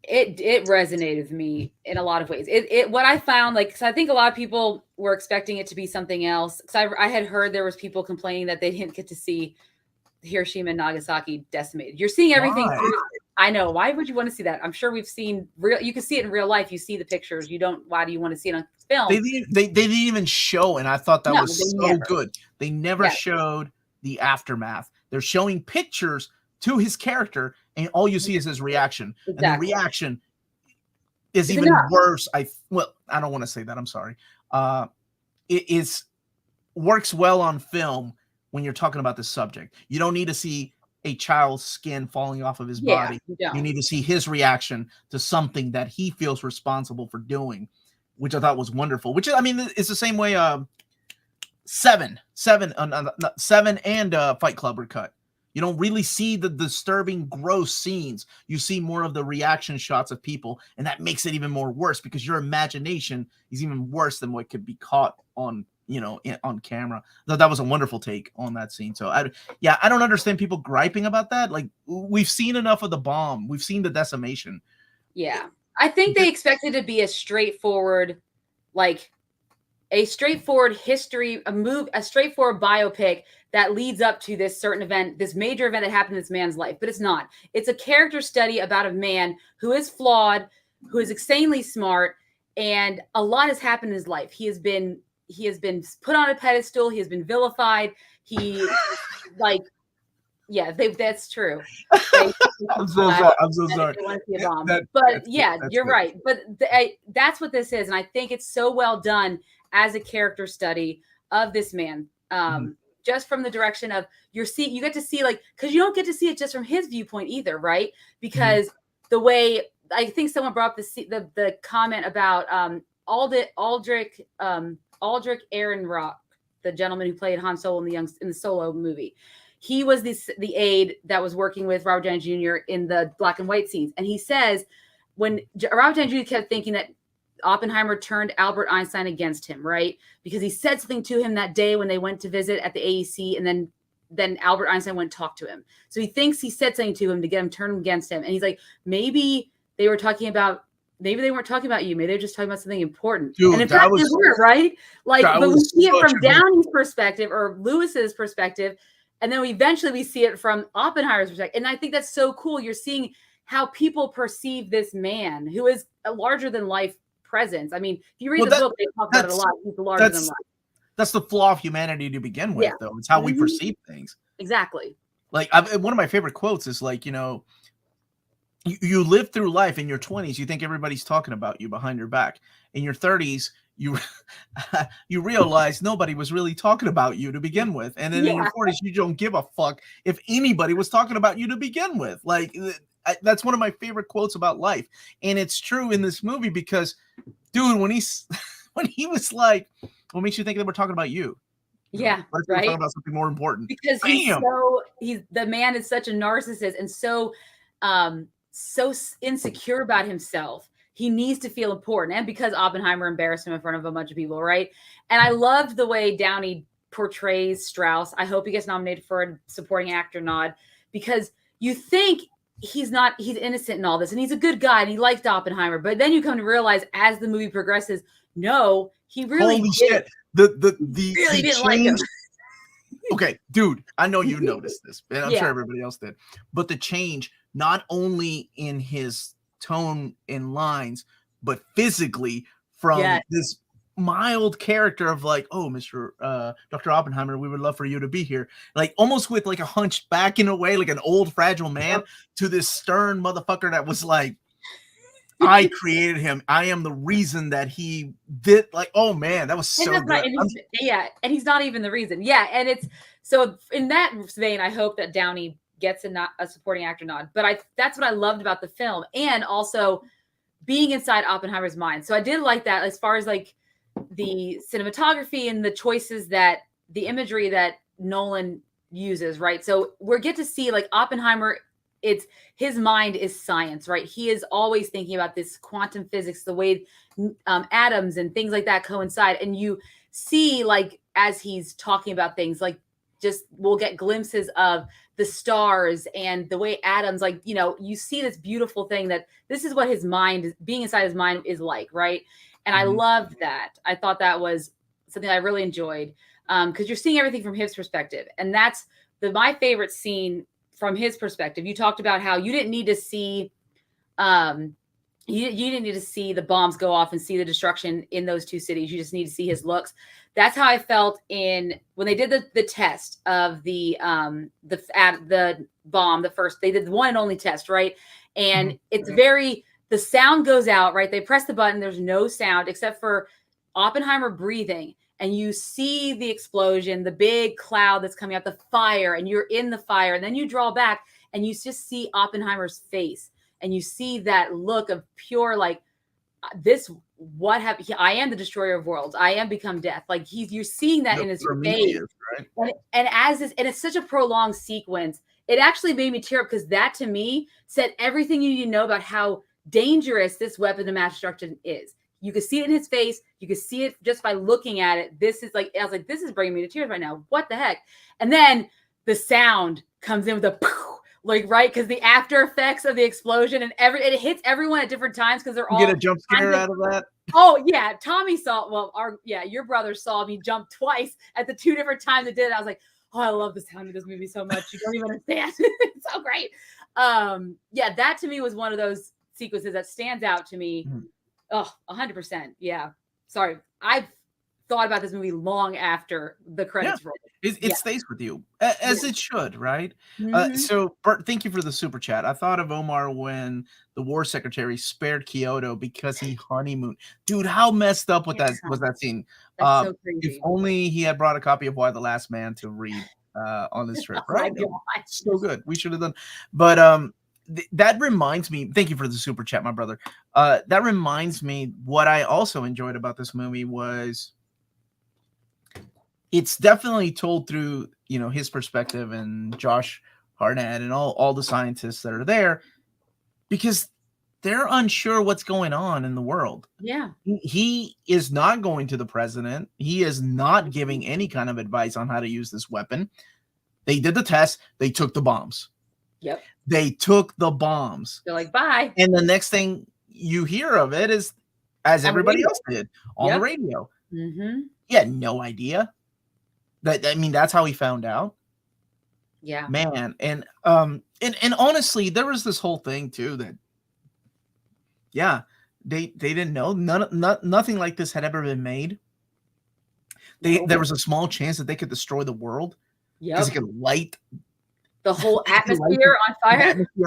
it resonated with me in a lot of ways. What I found, like, because I think a lot of people were expecting it to be something else. Because I had heard there was people complaining that they didn't get to see Hiroshima and Nagasaki decimated. You're seeing everything. I know. Why would you want to see that? I'm sure we've seen you can see it in real life. You see the pictures. You don't. Why do you want to see it on film? They didn't even show, and I thought that was so good. They never showed the aftermath. They're showing pictures to his character, and all you see is his reaction. Exactly. And the reaction is even worse. I don't want to say that. I'm sorry. It works well on film when you're talking about this subject. You don't need to see a child's skin falling off of his body. You need to see his reaction to something that he feels responsible for doing, which I thought was wonderful. Which, I mean, it's the same way Seven and Fight Club were cut. You don't really see the disturbing, gross scenes. You see more of the reaction shots of people, and that makes it even more worse because your imagination is even worse than what could be caught on, on camera. That was a wonderful take on that scene. So I don't understand people griping about that. Like, we've seen enough of the bomb. We've seen the decimation. Yeah. I think they expected to be a straightforward history, a straightforward biopic that leads up to this certain event, this major event that happened in this man's life, but it's not. It's a character study about a man who is flawed, who is insanely smart, and a lot has happened in his life. He has been put on a pedestal. He has been vilified. That's true. I'm so sorry. You're right. But that's what this is, and I think it's so well done as a character study of this man. Just from the direction of you get to see, like, because you don't get to see it just from his viewpoint either, right? Because the way I think someone brought up the comment about Aldrich Ehrenrock, the gentleman who played Han Solo in the Solo movie. He was the aide that was working with Robert Downey Jr. in the black and white scenes. And he says when Robert Downey Jr. kept thinking that Oppenheimer turned Albert Einstein against him, right? Because he said something to him that day when they went to visit at the AEC, and then Albert Einstein went and talked to him. So he thinks he said something to him to get him turned against him. And he's like, maybe they weren't talking about you. Maybe they were just talking about something important. Dude, and in fact, they were, right? Like, but we see it from Downey's perspective or Lewis's perspective. And then eventually we see it from Oppenheimer's perspective. And I think that's so cool. You're seeing how people perceive this man who is a larger than life presence. I mean, if you read the book, they talk about it a lot. He's larger than life. That's the flaw of humanity to begin with, though. It's how we perceive things. Exactly. Like, one of my favorite quotes is like, you live through life in your 20s. You think everybody's talking about you behind your back. In your 30s, you realize nobody was really talking about you to begin with. And then in your 40s, you don't give a fuck if anybody was talking about you to begin with. Like, that's one of my favorite quotes about life. And it's true in this movie because, dude, when he was like, what makes you think that we're talking about you? Yeah, let's right. Talk about something more important. Because the man is such a narcissist and so insecure about himself. He needs to feel important. And because Oppenheimer embarrassed him in front of a bunch of people, right? And I loved the way Downey portrays Strauss. I hope he gets nominated for a supporting actor nod, because you think he's innocent in all this and he's a good guy and he liked Oppenheimer. But then you come to realize as the movie progresses, no, he really Holy shit. The really didn't like him. Okay, dude, I know you noticed this, and I'm sure everybody else did. But the change, not only in his tone and lines, but physically, from this mild character of like, oh, Dr. Oppenheimer, we would love for you to be here, like almost with like a hunch back in a way, like an old fragile man, to this stern motherfucker that was like, I created him. I am the reason that he did. Like, oh man, that was so good. And he's not even the reason. Yeah, and it's so in that vein, I hope that Downey gets a supporting actor nod. But that's what I loved about the film, and also being inside Oppenheimer's mind. So I did like that as far as like the cinematography and the choices the imagery that Nolan uses, right? So we get to see like Oppenheimer. His mind is science, right? He is always thinking about this quantum physics, the way atoms and things like that coincide. And you see, like, as he's talking about things, like, just we'll get glimpses of the stars and the way atoms, like, you see this beautiful thing that this is what his mind, being inside his mind, is like, right? And I loved that. I thought that was something I really enjoyed, because you're seeing everything from his perspective. And that's my favorite scene from his perspective. You talked about how you didn't need to see you didn't need to see the bombs go off and see the destruction in those two cities. You just need to see his looks. That's how I felt when they did the test of the bomb. They did the one and only test, right? And it's the sound goes out, right? They press the button, there's no sound except for Oppenheimer breathing. And you see the explosion, the big cloud that's coming out, the fire, and you're in the fire. And then you draw back and you just see Oppenheimer's face. And you see that look of pure, like, what happened? I am the destroyer of worlds. I am become death. Like, you're seeing that in his face. Right? And it's such a prolonged sequence. It actually made me tear up, because that to me said everything you need to know about how dangerous this weapon of mass destruction is. You could see it in his face. You could see it just by looking at it. This is like, I was like, this is bringing me to tears right now. What the heck? And then the sound comes in with a poof, like, right, because the after effects of the explosion and it hits everyone at different times because they're all get a jump scare out of that. Oh yeah, Tommy saw. Well, your brother saw me jump twice at the 2 different times it did it. I was like, oh, I love the sound of this movie so much. You don't even understand. It's so great. Yeah, that to me was one of those sequences that stands out to me. Oh, 100%. Yeah. Sorry, I've thought about this movie long after the credits roll. It stays with you, as it should, right? Mhm. So, Bert, thank you for the super chat. I thought of Omar when the war secretary spared Kyoto because he honeymooned. Dude, how messed up was that scene? That's so If crazy. only he had brought a copy of Why the Last Man to read on this trip, Oh my right? God. So good. We should have done. But that reminds me. Thank you for the super chat, my brother. That reminds me what I also enjoyed about this movie was it's definitely told through, his perspective and Josh Hartnett and all the scientists that are there, because they're unsure what's going on in the world. Yeah. He is not going to the president. He is not giving any kind of advice on how to use this weapon. They did the test. They took the bombs. Yep. They took the bombs. They're like, bye. And the next thing you hear of it is, as everybody else did, on the radio. Mm-hmm. He had no idea. That's how he found out. Yeah, Man. And honestly, there was this whole thing too that, they didn't know. Nothing like this had ever been made. There was a small chance that they could destroy the world because it could light the whole atmosphere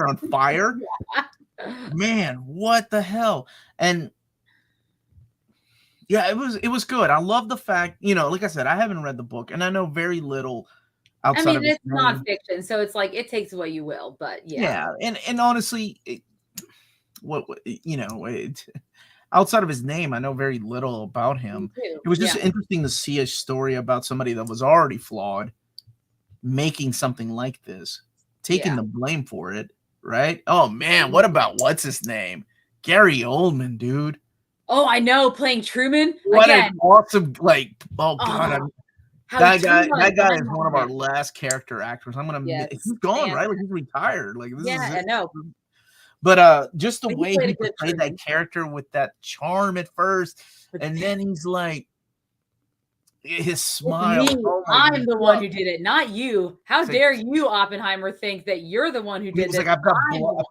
on fire. Man, what the hell? And yeah, it was good. I love the fact, like I said, I haven't read the book and I know very little outside of it's nonfiction, so it's like it takes what you will, but yeah. And honestly, outside of his name, I know very little about him. It was just interesting to see a story about somebody that was already flawed making something like this, taking the blame for it, right? Oh man, what about what's his name? Gary Oldman, dude. Oh, I know, playing Truman. What an awesome, oh god, that guy is one of our last character actors. He's gone, right? Like he's retired. Like this is I know. But just the way he portrayed that character with that charm at first, and then he's like his smile. Oh I'm the one who did it, not you. How dare you, Oppenheimer, think that you're the one who did it? Like I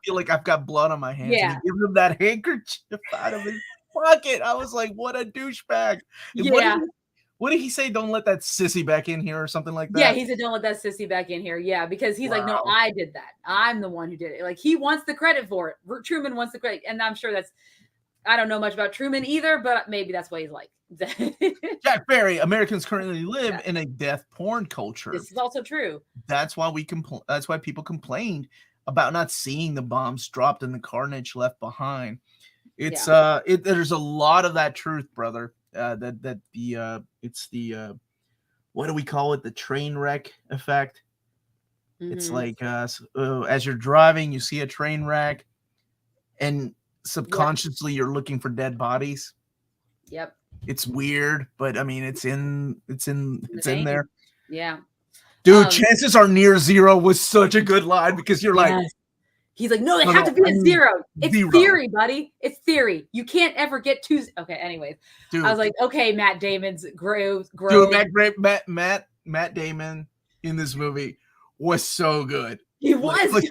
feel like I've got blood on my hands. Yeah. And he gives him that handkerchief out of his pocket. I was like, what a douchebag. Yeah. What did he say? Don't let that sissy back in here or something like that? Yeah, he said, don't let that sissy back in here. Yeah, because he's like, no, I did that. I'm the one who did it. Like, he wants the credit for it. Truman wants the credit. And I'm sure I don't know much about Truman either, but maybe that's what he's like. Jack Barry, Americans currently live in a death porn culture. This is also true. That's why that's why people complained about not seeing the bombs dropped and the carnage left behind. It's there's a lot of that truth, brother. It's the what do we call it? The train wreck effect. Mm-hmm. It's like as you're driving, you see a train wreck, and subconsciously you're looking for dead bodies. Yep. It's weird, but I mean, it's in there. Yeah. Dude, chances are near zero was such a good line because you're like. He's like, no, they have to be at zero. It's theory, buddy. It's theory. You can't ever get to. Okay, anyways. Dude. I was like, okay, Matt Damon's Grove. Dude, Matt Damon in this movie was so good. He was good.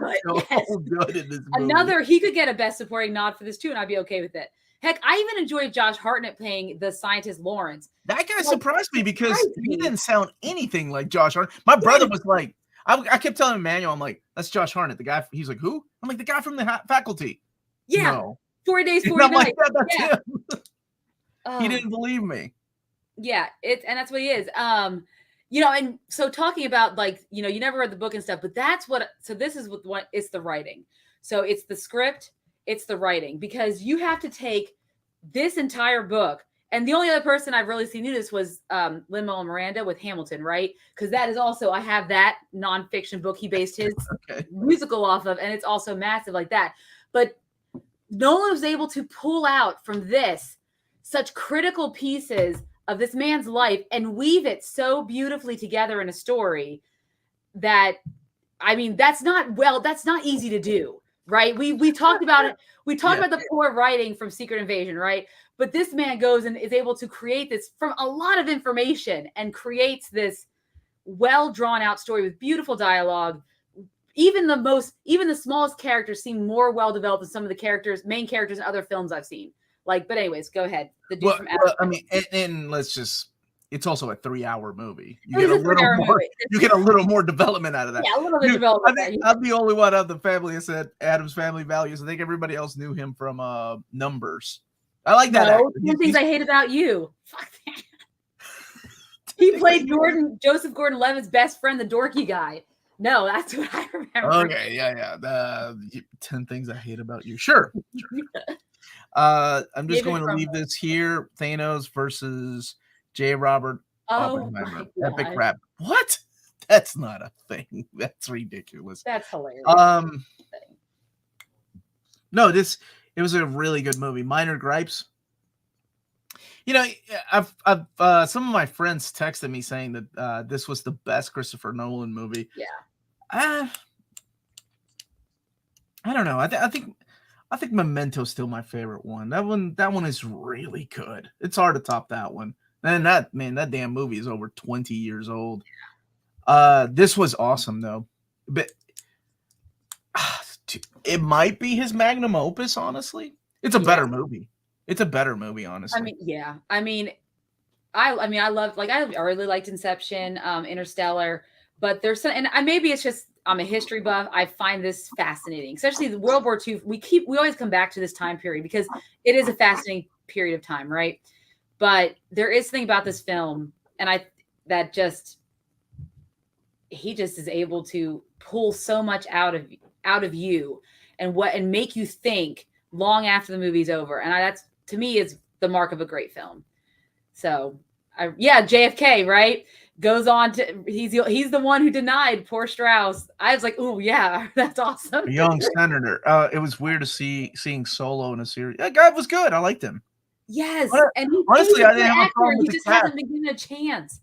So good in this movie. He could get a best supporting nod for this too, and I'd be okay with it. Heck, I even enjoyed Josh Hartnett playing the scientist Lawrence. That guy surprised me because he didn't sound anything like Josh Hartnett. My brother was like, I kept telling Emmanuel, I'm like, that's Josh Hartnett, the guy. He's like, who? I'm like, the guy from the faculty. Yeah. No. 40 Days, 40 Nights. Like, that's him. He didn't believe me. Yeah, and that's what he is. And so talking about you never read the book and stuff, but this is what it's the writing. So it's the script, it's the writing, because you have to take this entire book. And the only other person I've really seen do this was Lin-Manuel Miranda with Hamilton, right? Because that is also, I have that nonfiction book he based his musical off of, and it's also massive like that. But Nolan was able to pull out from this such critical pieces of this man's life and weave it so beautifully together in a story that, I mean, that's not easy to do, right? We talked about it. We talked about the poor writing from Secret Invasion, right? But this man goes and is able to create this from a lot of information and creates this well drawn out story with beautiful dialogue. Even the smallest characters seem more well developed than some of the main characters in other films I've seen. Like, but anyways, go ahead. The dude from I mean, and let's just, it's also a 3-hour movie. You get a little more development out of that. Yeah, a little bit of development. I think I'm the only one of the family that said Adam's Family Values. I think everybody else knew him from Numbers. I like that. No, 10 Things I Hate About You. Fuck that. He played Joseph Gordon-Levitt's best friend, the dorky guy. No, that's what I remember. Okay, yeah. The 10 Things I Hate About You. Sure. I'm just going to leave this here. Thanos versus J. Robert Oppenheimer. Epic rap. What? That's not a thing. That's ridiculous. That's hilarious. No, it was a really good movie. Minor gripes. You know, I've some of my friends texted me saying that this was the best Christopher Nolan movie. Yeah. I don't know. I think Memento's still my favorite one. That one is really good. It's hard to top that one. And that damn movie is over 20 years old. This was awesome though. But it might be his magnum opus, honestly. It's a better movie. It's a better movie, honestly. I mean, I love, like, I really liked Inception, Interstellar, but there's some, and maybe it's just I'm a history buff. I find this fascinating, especially the World War II. We always come back to this time period because it is a fascinating period of time, right? But there is something about this film, and he just is able to pull so much out of you and make you think long after the movie's over. And that's, to me, is the mark of a great film. So JFK, right? Goes on to, he's the one who denied poor Strauss. I was like, oh yeah, that's awesome. A young senator. It was weird to seeing Solo in a series. That guy was good. I liked him. Yes, and honestly, I didn't have a problem with he the just cast. hasn't been given a chance.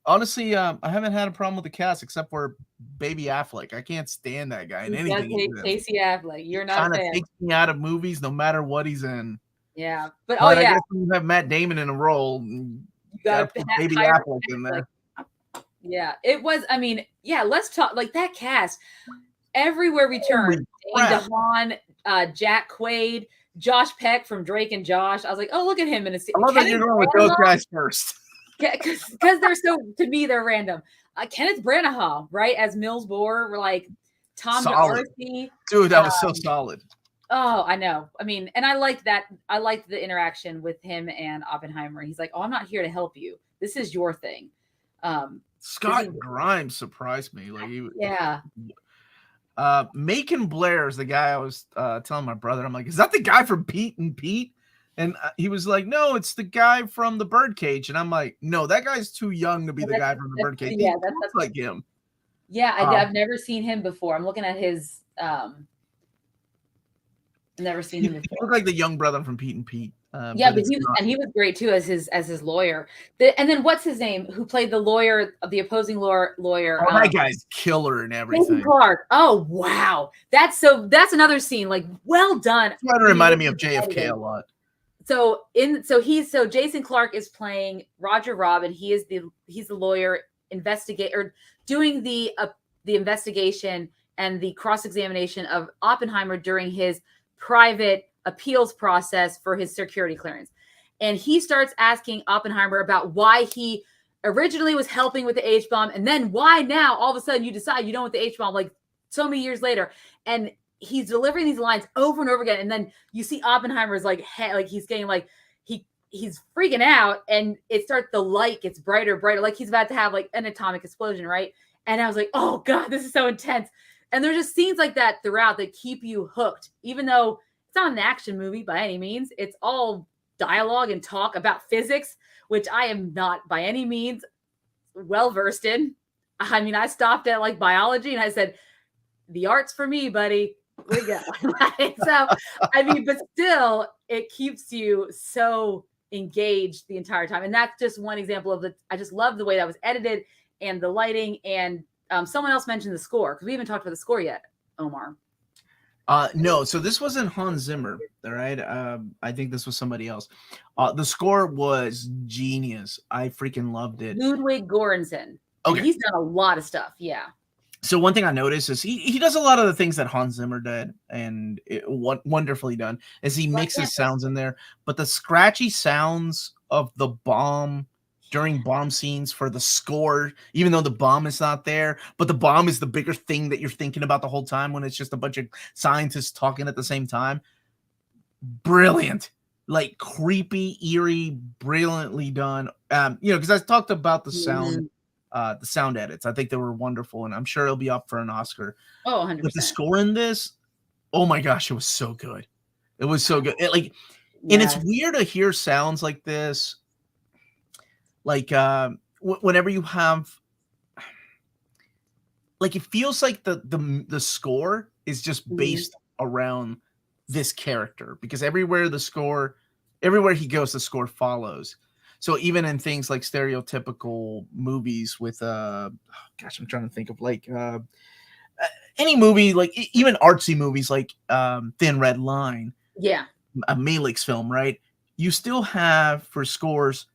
Honestly, I haven't had a problem with the cast except for Baby Affleck. I can't stand that guy in anything. He does hate Casey Affleck. You're not kind of takes me out of movies, no matter what he's in. Yeah, but I guess when you have Matt Damon in a role, you gotta put Baby Affleck in there. Yeah, it was. I mean, yeah. Let's talk like that cast. Everywhere we turn, Dane DeHaan, Jack Quaid, Josh Peck from Drake and Josh. I was like, oh, look at him in a. I love that you're going with those guys first. Because they're so, to me, they're random. Kenneth Branagh, right, as Mills Bohr, we're like Tom D'Arcy. Dude, that was so solid. Oh, I know. I mean, and I liked that. I liked the interaction with him and Oppenheimer. He's like, oh, I'm not here to help you. This is your thing. Scott Grimes surprised me. Like, yeah. Macon Blair is the guy I was telling my brother. I'm like, is that the guy from Pete and Pete? And he was like, no, it's the guy from the Birdcage. And I'm like, no, that guy's too young to be the guy from the Birdcage. Yeah, that's like him. Yeah, I've never seen him before. I'm looking at his. I've never seen him before. He looked like the young brother from Pete and Pete. But he was great too as his lawyer. And then what's his name? Who played the lawyer, the opposing lawyer? Oh, that guy's killer and everything. Jason Clark. Oh wow, that's another scene. Like, well done. That reminded me of JFK a lot. So Jason Clark is playing Roger Robb, and he's the lawyer doing the investigation and the cross-examination of Oppenheimer during his private appeals process for his security clearance. And he starts asking Oppenheimer about why he originally was helping with the H-bomb, and then why now all of a sudden you decide you don't want the H-bomb, like so many years later. And he's delivering these lines over and over again. And then you see Oppenheimer's like he's getting like, he's freaking out, and the light gets brighter, like he's about to have like an atomic explosion. Right. And I was like, oh God, this is so intense. And there's just scenes like that throughout that keep you hooked, even though it's not an action movie by any means. It's all dialogue and talk about physics, which I am not by any means well-versed in. I mean, I stopped at like biology and I said, the art's for me, buddy. we go. Right? So, I mean, but still, it keeps you so engaged the entire time. And that's just one example of the, I just love the way that was edited and the lighting. And someone else mentioned the score, because we haven't talked about the score yet, Omar. No, so this wasn't Hans Zimmer, all right? I think this was somebody else. The score was genius. I freaking loved it. Ludwig Göransson. Okay. And he's done a lot of stuff, yeah. So one thing I noticed is he does a lot of the things that Hans Zimmer did, and wonderfully done, is he mixes sounds in there. But the scratchy sounds of the bomb during bomb scenes for the score, even though the bomb is not there, but the bomb is the bigger thing that you're thinking about the whole time when it's just a bunch of scientists talking at the same time. Brilliant. Like creepy, eerie, brilliantly done. Because I talked about the sound. The sound edits, I think they were wonderful, and I'm sure it'll be up for an Oscar. Oh, 100%. But the score in this, oh my gosh, it was so good. It was so good. And it's weird to hear sounds like this. Like whenever you have, like, it feels like the score is just based around this character, because everywhere he goes, the score follows. So even in things like stereotypical movies with I'm trying to think of any movie, like even artsy movies like Thin Red Line, a Malick's film, right? You still have, for scores,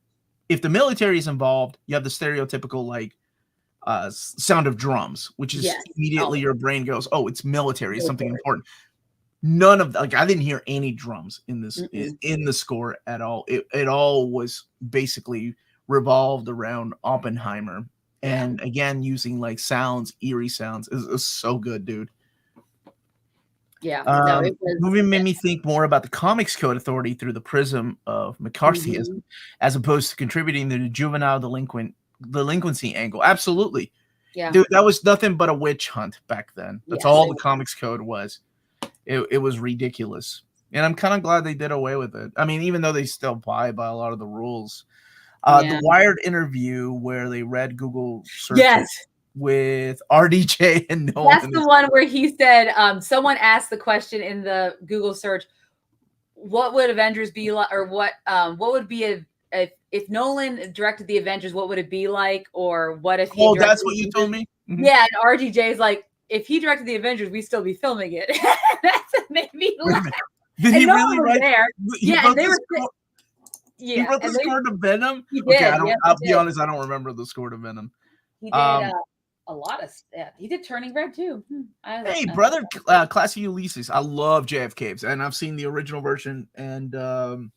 if the military is involved, you have the stereotypical sound of drums, which is immediately your brain goes, oh, it's military, it's something important. None of I didn't hear any drums in this in the score at all. It all was basically revolved around Oppenheimer, and again using sounds, eerie sounds. It was so good, dude. Yeah, movie made me think more about the Comics Code Authority through the prism of McCarthyism, as opposed to contributing to the juvenile delinquency angle. Absolutely, dude. That was nothing but a witch hunt back then. That's all the Comics Code was. It was ridiculous, and I'm kind of glad they did away with it. I mean, even though they still abide by a lot of the rules. The Wired interview where they read Google searches with RDJ and Nolan. That's the one where he said, someone asked the question in the Google search, what would Avengers be like, or what would be if Nolan directed the Avengers, what would it be like? Or what if he that's what you told me? Mm-hmm. Yeah, and RDJ is like, if he directed the Avengers, we'd still be filming it. That's what made me laugh. Did he really write there? And they were he wrote the score to Venom? He did. Okay, I'll be honest, I don't remember the score to Venom. He did a lot of stuff. He did Turning Red too. Hey, brother, Classy Ulysses. I love JFK's, and I've seen the original version and the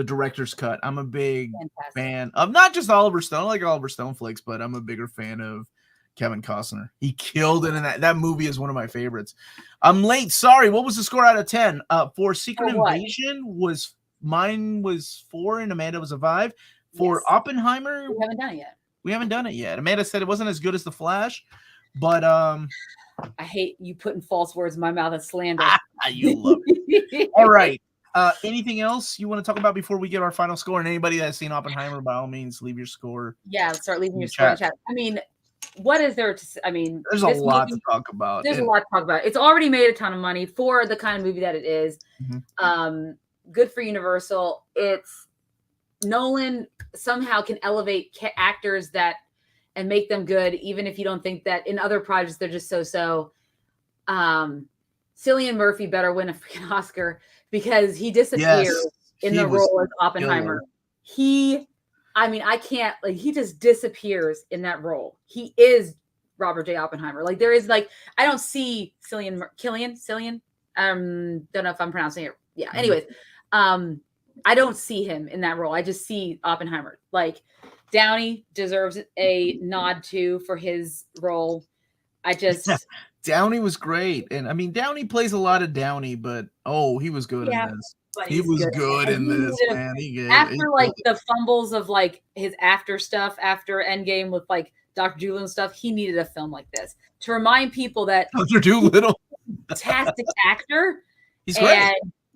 director's cut. I'm a big fan of not just Oliver Stone. I like Oliver Stone flicks, but I'm a bigger fan of Kevin Costner. He killed it in that movie is one of my favorites. I'm late. Sorry. What was the score out of 10? For Secret Invasion mine was 4 and Amanda was a 5. For Oppenheimer, we haven't done it yet. Amanda said it wasn't as good as The Flash, but I hate you putting false words in my mouth as slander. You love it. All right. Anything else you want to talk about before we get our final score? And anybody that's seen Oppenheimer, by all means, leave your score. Yeah, start leaving your score in chat. I mean, what is there to? I mean, there's a lot to talk about. There's a lot to talk about. It's already made a ton of money for the kind of movie that it is. Good for Universal. It's Nolan somehow can elevate actors and make them good, even if you don't think that in other projects they're just so. Cillian Murphy better win a freaking Oscar because he disappears in the role as Oppenheimer. He just disappears in that role. He is Robert J. Oppenheimer. There is I don't see Cillian. Don't know if I'm pronouncing it. Yeah. Anyways, I don't see him in that role. I just see Oppenheimer. Downey deserves a nod too for his role. Downey was great, and I mean Downey plays a lot of Downey, but he was good in this. He was good in this, man. After the fumbles of his after stuff after Endgame with Dr. Dolittle and stuff, he needed a film like this to remind people that Dr. Dolittle, fantastic actor. He's great.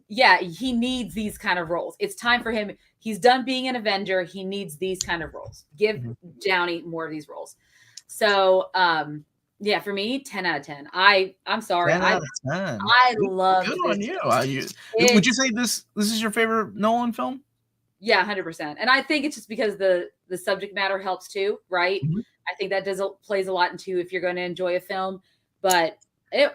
And he needs these kind of roles. It's time for him. He's done being an Avenger. He needs these kind of roles. Give Downey more of these roles. So Yeah, for me, 10 out of 10. I'm sorry. 10 out of 10. I loved Good this on you. film. Would you say this is your favorite Nolan film? Yeah, 100%. And I think it's just because the subject matter helps too, right? Mhm. I think that plays a lot into if you're going to enjoy a film. But You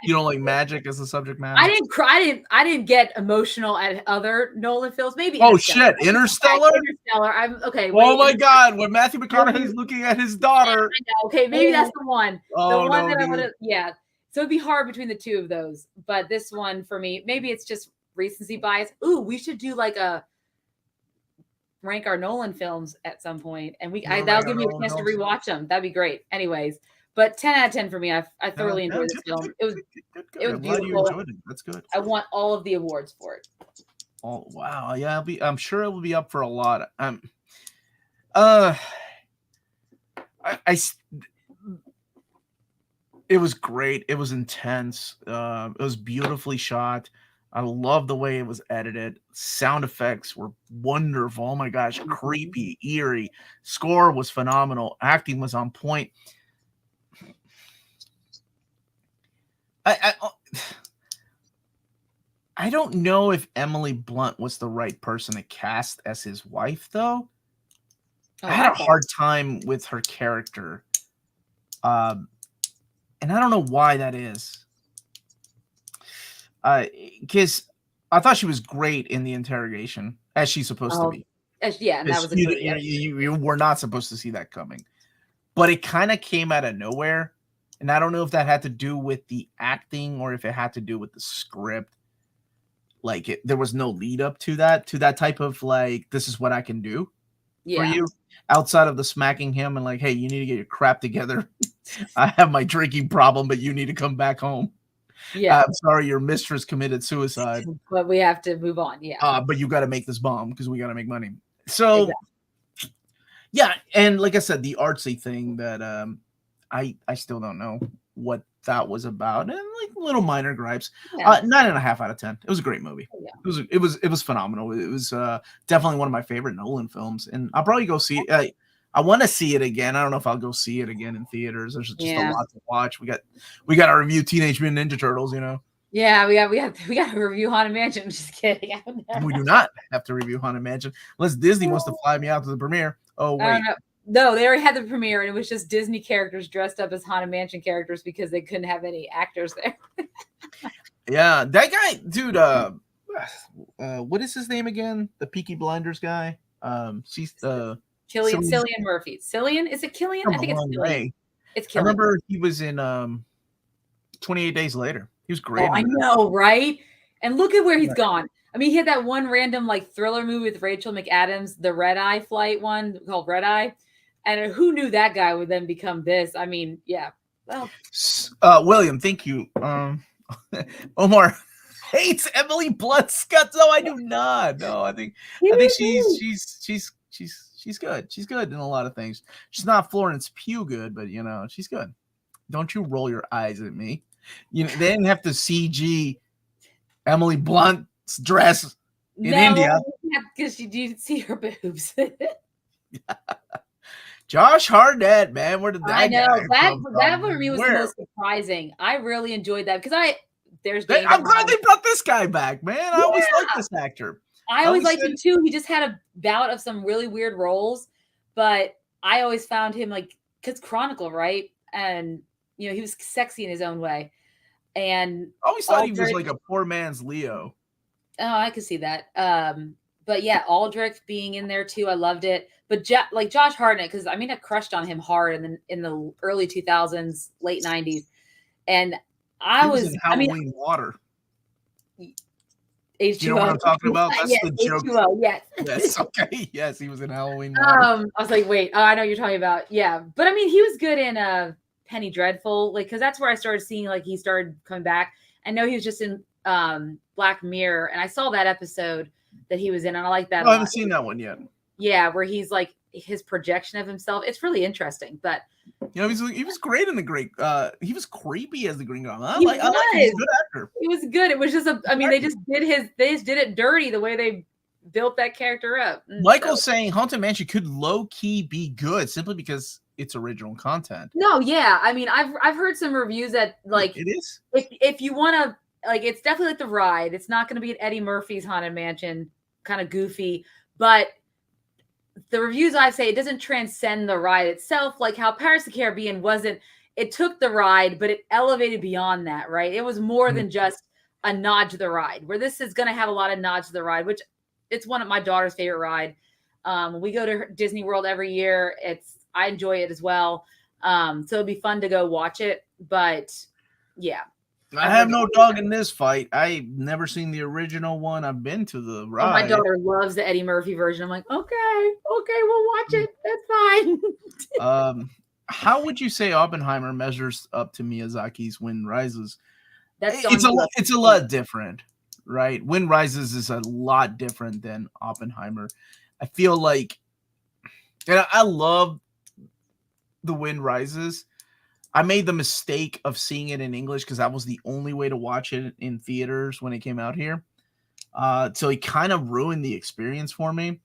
don't like magic as the subject matter? I didn't cry. I didn't get emotional at other Nolan films. Maybe Oh Interstellar. shit, Interstellar? Interstellar. I'm okay. Oh Wait, my god, when Matthew McConaughey's looking at his daughter. I know. Okay, maybe that's the one. The Oh, one no, that I dude. would have. Yeah. So it'd be hard between the two of those. But this one for me, maybe it's just recency bias. Ooh, we should do like a rank our Nolan films at some point, and that'll give me a chance to rewatch them. That'd be great. Anyways, but 10 out of 10 for me. I thoroughly enjoyed this film. It was I'm glad you beautiful. enjoyed it. That's good. I want all of the awards for it. Oh wow, yeah, I'm sure it will be up for a lot. It was great. It was intense. It was beautifully shot. I love the way it was edited. Sound effects were wonderful. Oh my gosh, creepy, eerie. Score was phenomenal. Acting was on point. I don't know if Emily Blunt was the right person to cast as his wife, though. I had a hard time with her character. And I don't know why that is. Because I thought she was great in the interrogation, as she's supposed to be. Yeah, and that was you were not supposed to see that coming. But it kind of came out of nowhere. And I don't know if that had to do with the acting or if it had to do with the script. Like, there was no lead up to that type of, like, this is what I can do for you. Outside of the smacking him and like, hey, you need to get your crap together. I have my drinking problem, but you need to come back home. Yeah, I'm sorry, your mistress committed suicide, but we have to move on. Yeah, but you got to make this bomb because we got to make money. So, yeah, and like I said, the artsy thing that I still don't know what that was about, and like little minor gripes. 9.5 out of 10. It was a great movie. It was phenomenal. It was definitely one of my favorite Nolan films, and I'll probably go see it. I want to see it again. I don't know if I'll go see it again in theaters. There's just a lot to watch. We got to review Teenage Mutant Ninja Turtles, you know. Yeah, we got to review Haunted Mansion. I'm just kidding. We do not have to review Haunted Mansion unless Disney wants to fly me out to the premiere. Oh wait. No, they already had the premiere, and it was just Disney characters dressed up as Haunted Mansion characters because they couldn't have any actors there. Yeah, that guy, dude. What is his name again? The Peaky Blinders guy. Cillian Murphy. Cillian? Is it Killian? I think it's Killian. It's Killian. I remember he was in 28 Days Later. He was great. Oh, I know, right? And look at where he's gone. I mean, he had that one random like thriller movie with Rachel McAdams, the Red Eye flight one called Red Eye. And who knew that guy would then become this? I mean, yeah. Well, William, thank you. Omar hates Emily Blunt Scott. No, I do not. No, I think she's good. She's good in a lot of things. She's not Florence Pugh good, but you know, she's good. Don't you roll your eyes at me. You know, they didn't have to CG Emily Blunt's dress in India. Because you didn't see her boobs. Josh Hartnett, man, where did that? I know that for me was the most surprising. I really enjoyed that because I'm glad they brought this guy back, man. I always liked this actor. I always liked him too. He just had a bout of some really weird roles, but I always found him like because Chronicle, right? And you know he was sexy in his own way. And I always thought he was like a poor man's Leo. Oh, I could see that. But yeah, Aldrich being in there too, I loved it. But Josh Hartnett, because I mean, I crushed on him hard in the early 2000s, late 90s, and I was in Halloween Water. H2O. You know what I'm talking about? That's yes, the joke. H2O, yes. Yes. Okay. Yes, he was in Halloween Water. I was like, wait. Oh, I know what you're talking about. Yeah, but I mean, he was good in Penny Dreadful, like because that's where I started seeing like he started coming back. I know he was just in Black Mirror, and I saw that episode that he was in, and I like that. I haven't seen that one yet. Yeah, where he's like his projection of himself. It's really interesting, but you know, he was great in the Great. He was creepy as the Green Goblin. I like he's a good actor. He was good. It was just they just did it dirty the way they built that character up. Michael's saying Haunted Mansion could low key be good simply because its original content. No, yeah. I mean, I've heard some reviews that like it is. If you want to like, it's definitely like the ride. It's not going to be an Eddie Murphy's Haunted Mansion, kind of goofy, but the reviews I say it doesn't transcend the ride itself, like how Pirates of the Caribbean wasn't. It took the ride, but it elevated beyond that, right? It was more than just a nod to the ride, where this is going to have a lot of nods to the ride, which it's one of my daughter's favorite ride. We go to Disney World every year. I enjoy it as well. So it'd be fun to go watch it, but yeah. I have no dog in this fight. I've never seen the original one. I've been to the ride. Oh, my daughter loves the Eddie Murphy version. I'm like, okay, we'll watch it. That's fine. How would you say Oppenheimer measures up to Miyazaki's Wind Rises? It's a lot different, right? Wind Rises is a lot different than Oppenheimer. I feel like, and I love the Wind Rises. I made the mistake of seeing it in English because that was the only way to watch it in theaters when it came out here. So it kind of ruined the experience for me.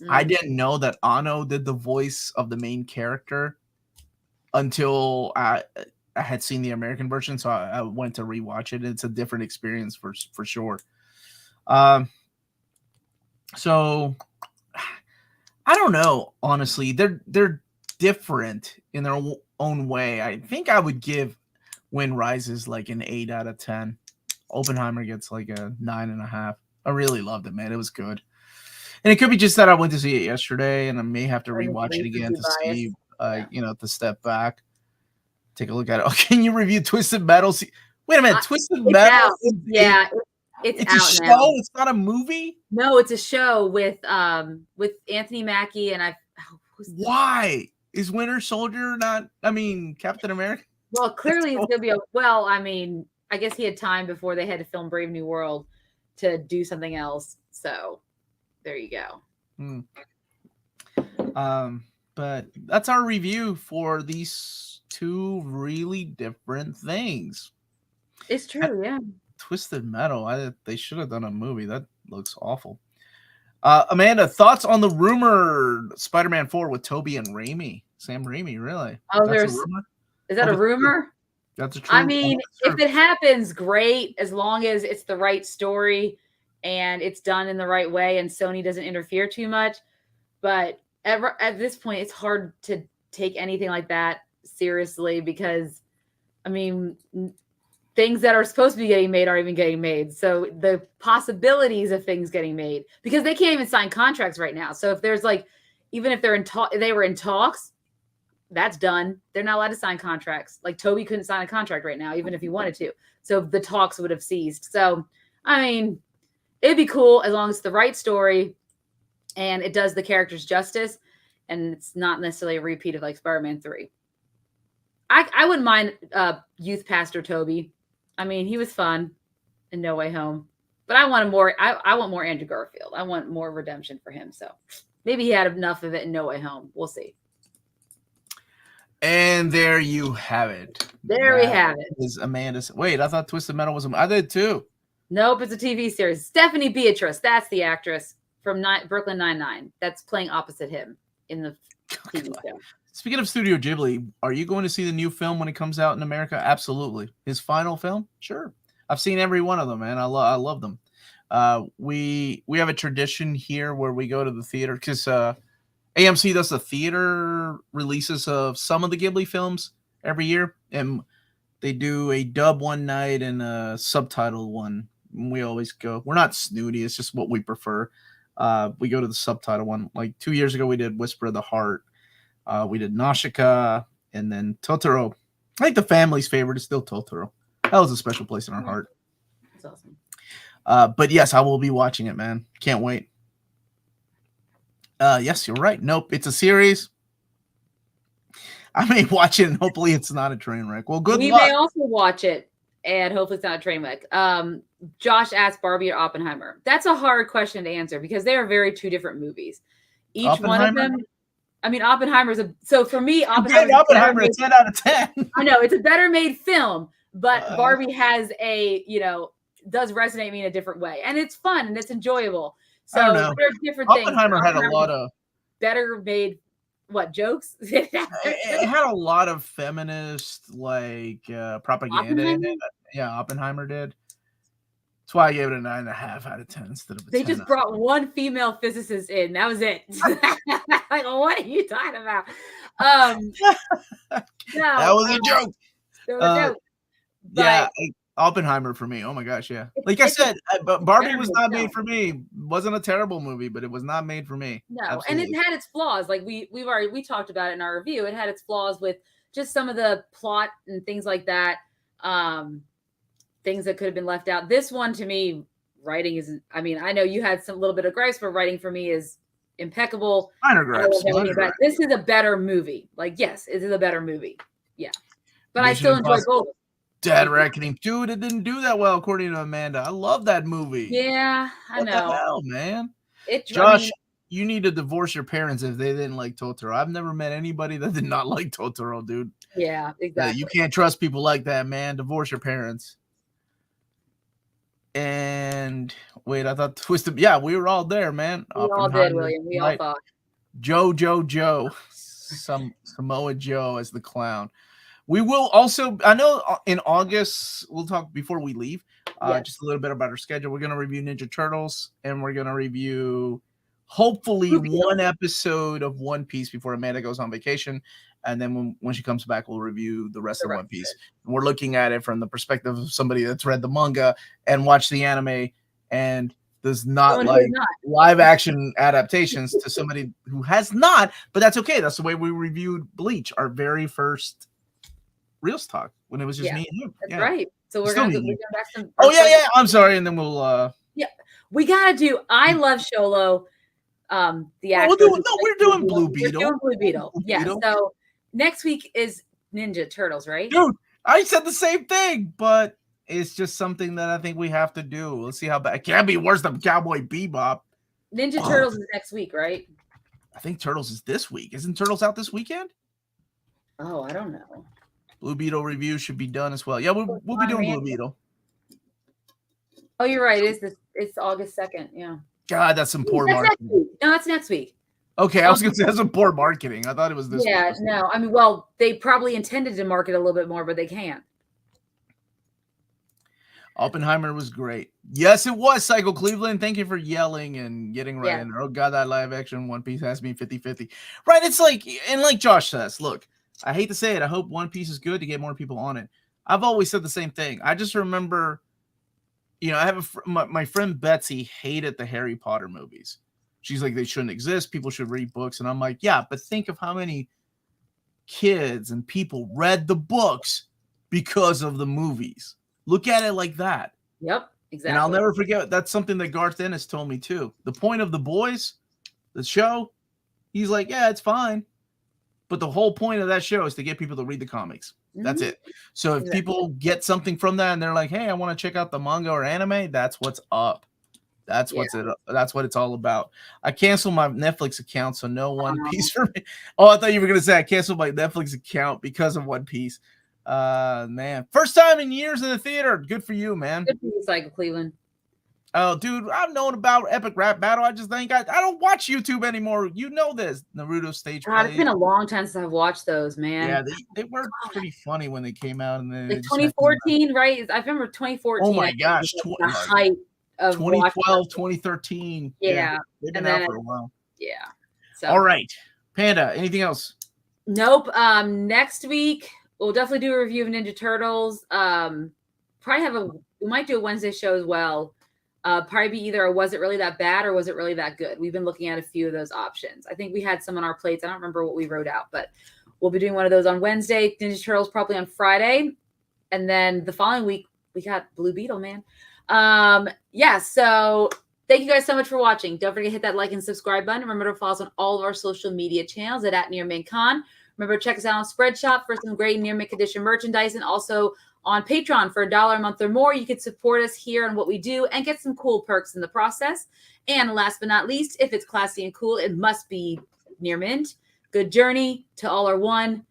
I didn't know that Ano did the voice of the main character until I had seen the American version, so I went to rewatch it. It's a different experience for sure. So I don't know, honestly. They're different in their own way. I think I would give Wind Rises like an 8 out of 10. Oppenheimer gets like a 9.5. I really loved it, man. It was good. And it could be just that I went to see it yesterday, and I may have to rewatch it again to see, to step back, take a look at it. Oh, can you review Twisted Metal? Wait a minute, Twisted Metal? It's out a show. Now. It's not a movie. No, it's a show with Anthony Mackie and Why is Winter Soldier not? I mean, Captain America. Well, clearly it's gonna be I guess he had time before they had to film Brave New World to do something else. So there you go. But that's our review for these two really different things. It's true, yeah. Twisted Metal. They should have done a movie. That looks awful. Amanda, thoughts on the rumored Spider-Man 4 with Tobey and Raimi? Sam Raimi, really? Oh, is that a rumor? That's a true. I mean, if it happens, great, as long as it's the right story and it's done in the right way and Sony doesn't interfere too much. But at this point, it's hard to take anything like that seriously because, I mean, things that are supposed to be getting made aren't even getting made. So the possibilities of things getting made, because they can't even sign contracts right now. So if there's even if they were in talks, that's done. They're not allowed to sign contracts. Like Tobey couldn't sign a contract right now, even if he wanted to. So the talks would have ceased. So, I mean, it'd be cool as long as it's the right story and it does the characters justice and it's not necessarily a repeat of like Spider-Man 3. I wouldn't mind youth pastor Tobey. I mean, he was fun in No Way Home, but I want more Andrew Garfield. I want more redemption for him. So maybe he had enough of it in No Way Home. We'll see. And there you have it. There we have it. Is Amanda? Wait, I thought Twisted Metal was. I did too. Nope, it's a TV series. Stephanie Beatrice, that's the actress from Brooklyn Nine-Nine. That's playing opposite him in the TV show. Speaking of Studio Ghibli, are you going to see the new film when it comes out in America? Absolutely. His final film? Sure. I've seen every one of them, man. I love them. We have a tradition here where we go to the theater because AMC does the theater releases of some of the Ghibli films every year, and they do a dub one night and a subtitle one. We always go. We're not snooty. It's just what we prefer. We go to the subtitle one. Like 2 years ago, we did Whisper of the Heart. We did Nausicaa and then Totoro. I think the family's favorite is still Totoro. That was a special place in our heart. That's awesome. But yes, I will be watching it, man. Can't wait. Yes, you're right. Nope, it's a series. I may watch it and hopefully it's not a train wreck. Well, good luck. We may also watch it and hopefully it's not a train wreck. Josh asked Barbie or Oppenheimer. That's a hard question to answer because they are very two different movies. Each one of them. I mean, Oppenheimer's so for me, Oppenheimer is 10 out of 10. I know it's a better made film, but Barbie has does resonate me in a different way, and it's fun and it's enjoyable. So they're different things. Oppenheimer had a lot of better made what jokes? It had a lot of feminist like propaganda in it. Yeah, Oppenheimer did. That's why I gave it a 9.5 out of 10 instead of a 10. They just brought one female physicist in. That was it. Like, what are you talking about? No, that was a joke. That was a joke. Yeah, Oppenheimer for me. Oh my gosh, yeah. Like I said, Barbie was not made for me. It wasn't a terrible movie, but it was not made for me. No, Absolutely. And it had its flaws. Like we talked about it in our review. It had its flaws with just some of the plot and things like that. Things that could have been left out. This one, to me, writing isn't. I mean, I know you had some little bit of gripes, but writing for me is impeccable. Minor gripes. This is a better movie. Like, yes, it is a better movie. Yeah, but I still enjoy both. Dead Reckoning, dude, it didn't do that well according to Amanda. I love that movie. Yeah, I know. What the hell, man? Josh, you need to divorce your parents if they didn't like Totoro. I've never met anybody that did not like Totoro, dude. Yeah, exactly. You can't trust people like that, man. Divorce your parents. And wait, I thought Twisted. Yeah, we were all there, man. We all did, William. We all thought. Joe. Samoa Joe as the clown. We will also, I know in August, we'll talk before we leave, just a little bit about our schedule. We're going to review Ninja Turtles, and we're going to review, hopefully, one episode of One Piece before Amanda goes on vacation. And then when she comes back, we'll review the rest of One Piece. And we're looking at it from the perspective of somebody that's read the manga and watched the anime and does not like live action adaptations to somebody who has not, but that's okay. That's the way we reviewed Bleach, our very first Reelz Talk, when it was just me and you. That's right. So we're going to go back some. Oh, yeah. I'm sorry. And then we'll. Yeah. We got to do. I love Sholo. The actor. We're doing Blue Beetle. We're doing Blue Beetle. Yeah. So next week is Ninja Turtles, right? Dude, I said the same thing, but it's just something that I think we have to do. Let's see how bad. It can't be worse than Cowboy Bebop. Ninja Turtles is next week, right? I think Turtles is this week. Isn't Turtles out this weekend? Oh, I don't know. Blue Beetle review should be done as well. Yeah, we'll be doing Blue Beetle. Oh, you're right. It's August 2nd. Yeah. God, that's some poor marketing. No, that's next week. Okay, I was going to say that's some poor marketing. I thought it was this week. Yeah, no. I mean, well, they probably intended to market a little bit more, but they can't. Oppenheimer was great. Yes, it was, Psycho Cleveland. Thank you for yelling and getting right in there. Oh, God, that live action One Piece has me 50-50. Right, it's like, and like Josh says, look, I hate to say it. I hope One Piece is good to get more people on it. I've always said the same thing. I just remember, I have my friend Betsy hated the Harry Potter movies. She's like, they shouldn't exist. People should read books. And I'm like, yeah, but think of how many kids and people read the books because of the movies. Look at it like that. Yep, exactly. And I'll never forget. That's something that Garth Ennis told me too. The point of The Boys, the show, he's like, yeah, it's fine. But the whole point of that show is to get people to read the comics. That's it. So if people get something from that and they're like, hey, I want to check out the manga or anime, that's what's up. That's what it's all about. I canceled my Netflix account, so no One Piece for me. Oh, I thought you were gonna say I canceled my Netflix account because of One Piece. Man, first time in years in the theater. Good for you, man. Good for you, Psycho Cleveland. Oh, dude, I've known about Epic Rap Battle. I just think I don't watch YouTube anymore. You know this. Naruto stage play. It's been a long time since I've watched those, man. Yeah, they were pretty funny when they came out. And then like 2014, right? I remember 2014. Oh my gosh, the height of 2012, 2013. Yeah, they've been out for a while. Yeah. So. All right, Panda. Anything else? Nope. Next week we'll definitely do a review of Ninja Turtles. We might do a Wednesday show as well. Probably be either was it really that bad or was it really that good? We've been looking at a few of those options. I think we had some on our plates. I don't remember what we wrote out, but we'll be doing one of those on Wednesday. Ninja Turtles probably on Friday. And then the following week, we got Blue Beetle, man. So thank you guys so much for watching. Don't forget to hit that like and subscribe button. Remember to follow us on all of our social media channels at NearMintCon. Remember to check us out on Spreadshop for some great Near Mint Condition merchandise, and also on Patreon for $1 a month or more. You can support us here on what we do and get some cool perks in the process. And last but not least, if it's classy and cool, it must be Near Mint. Good journey to all are one.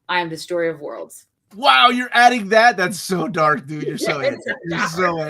I am Destroyer of Worlds. Wow, you're adding that? That's so dark, dude. You're so in. You're so in.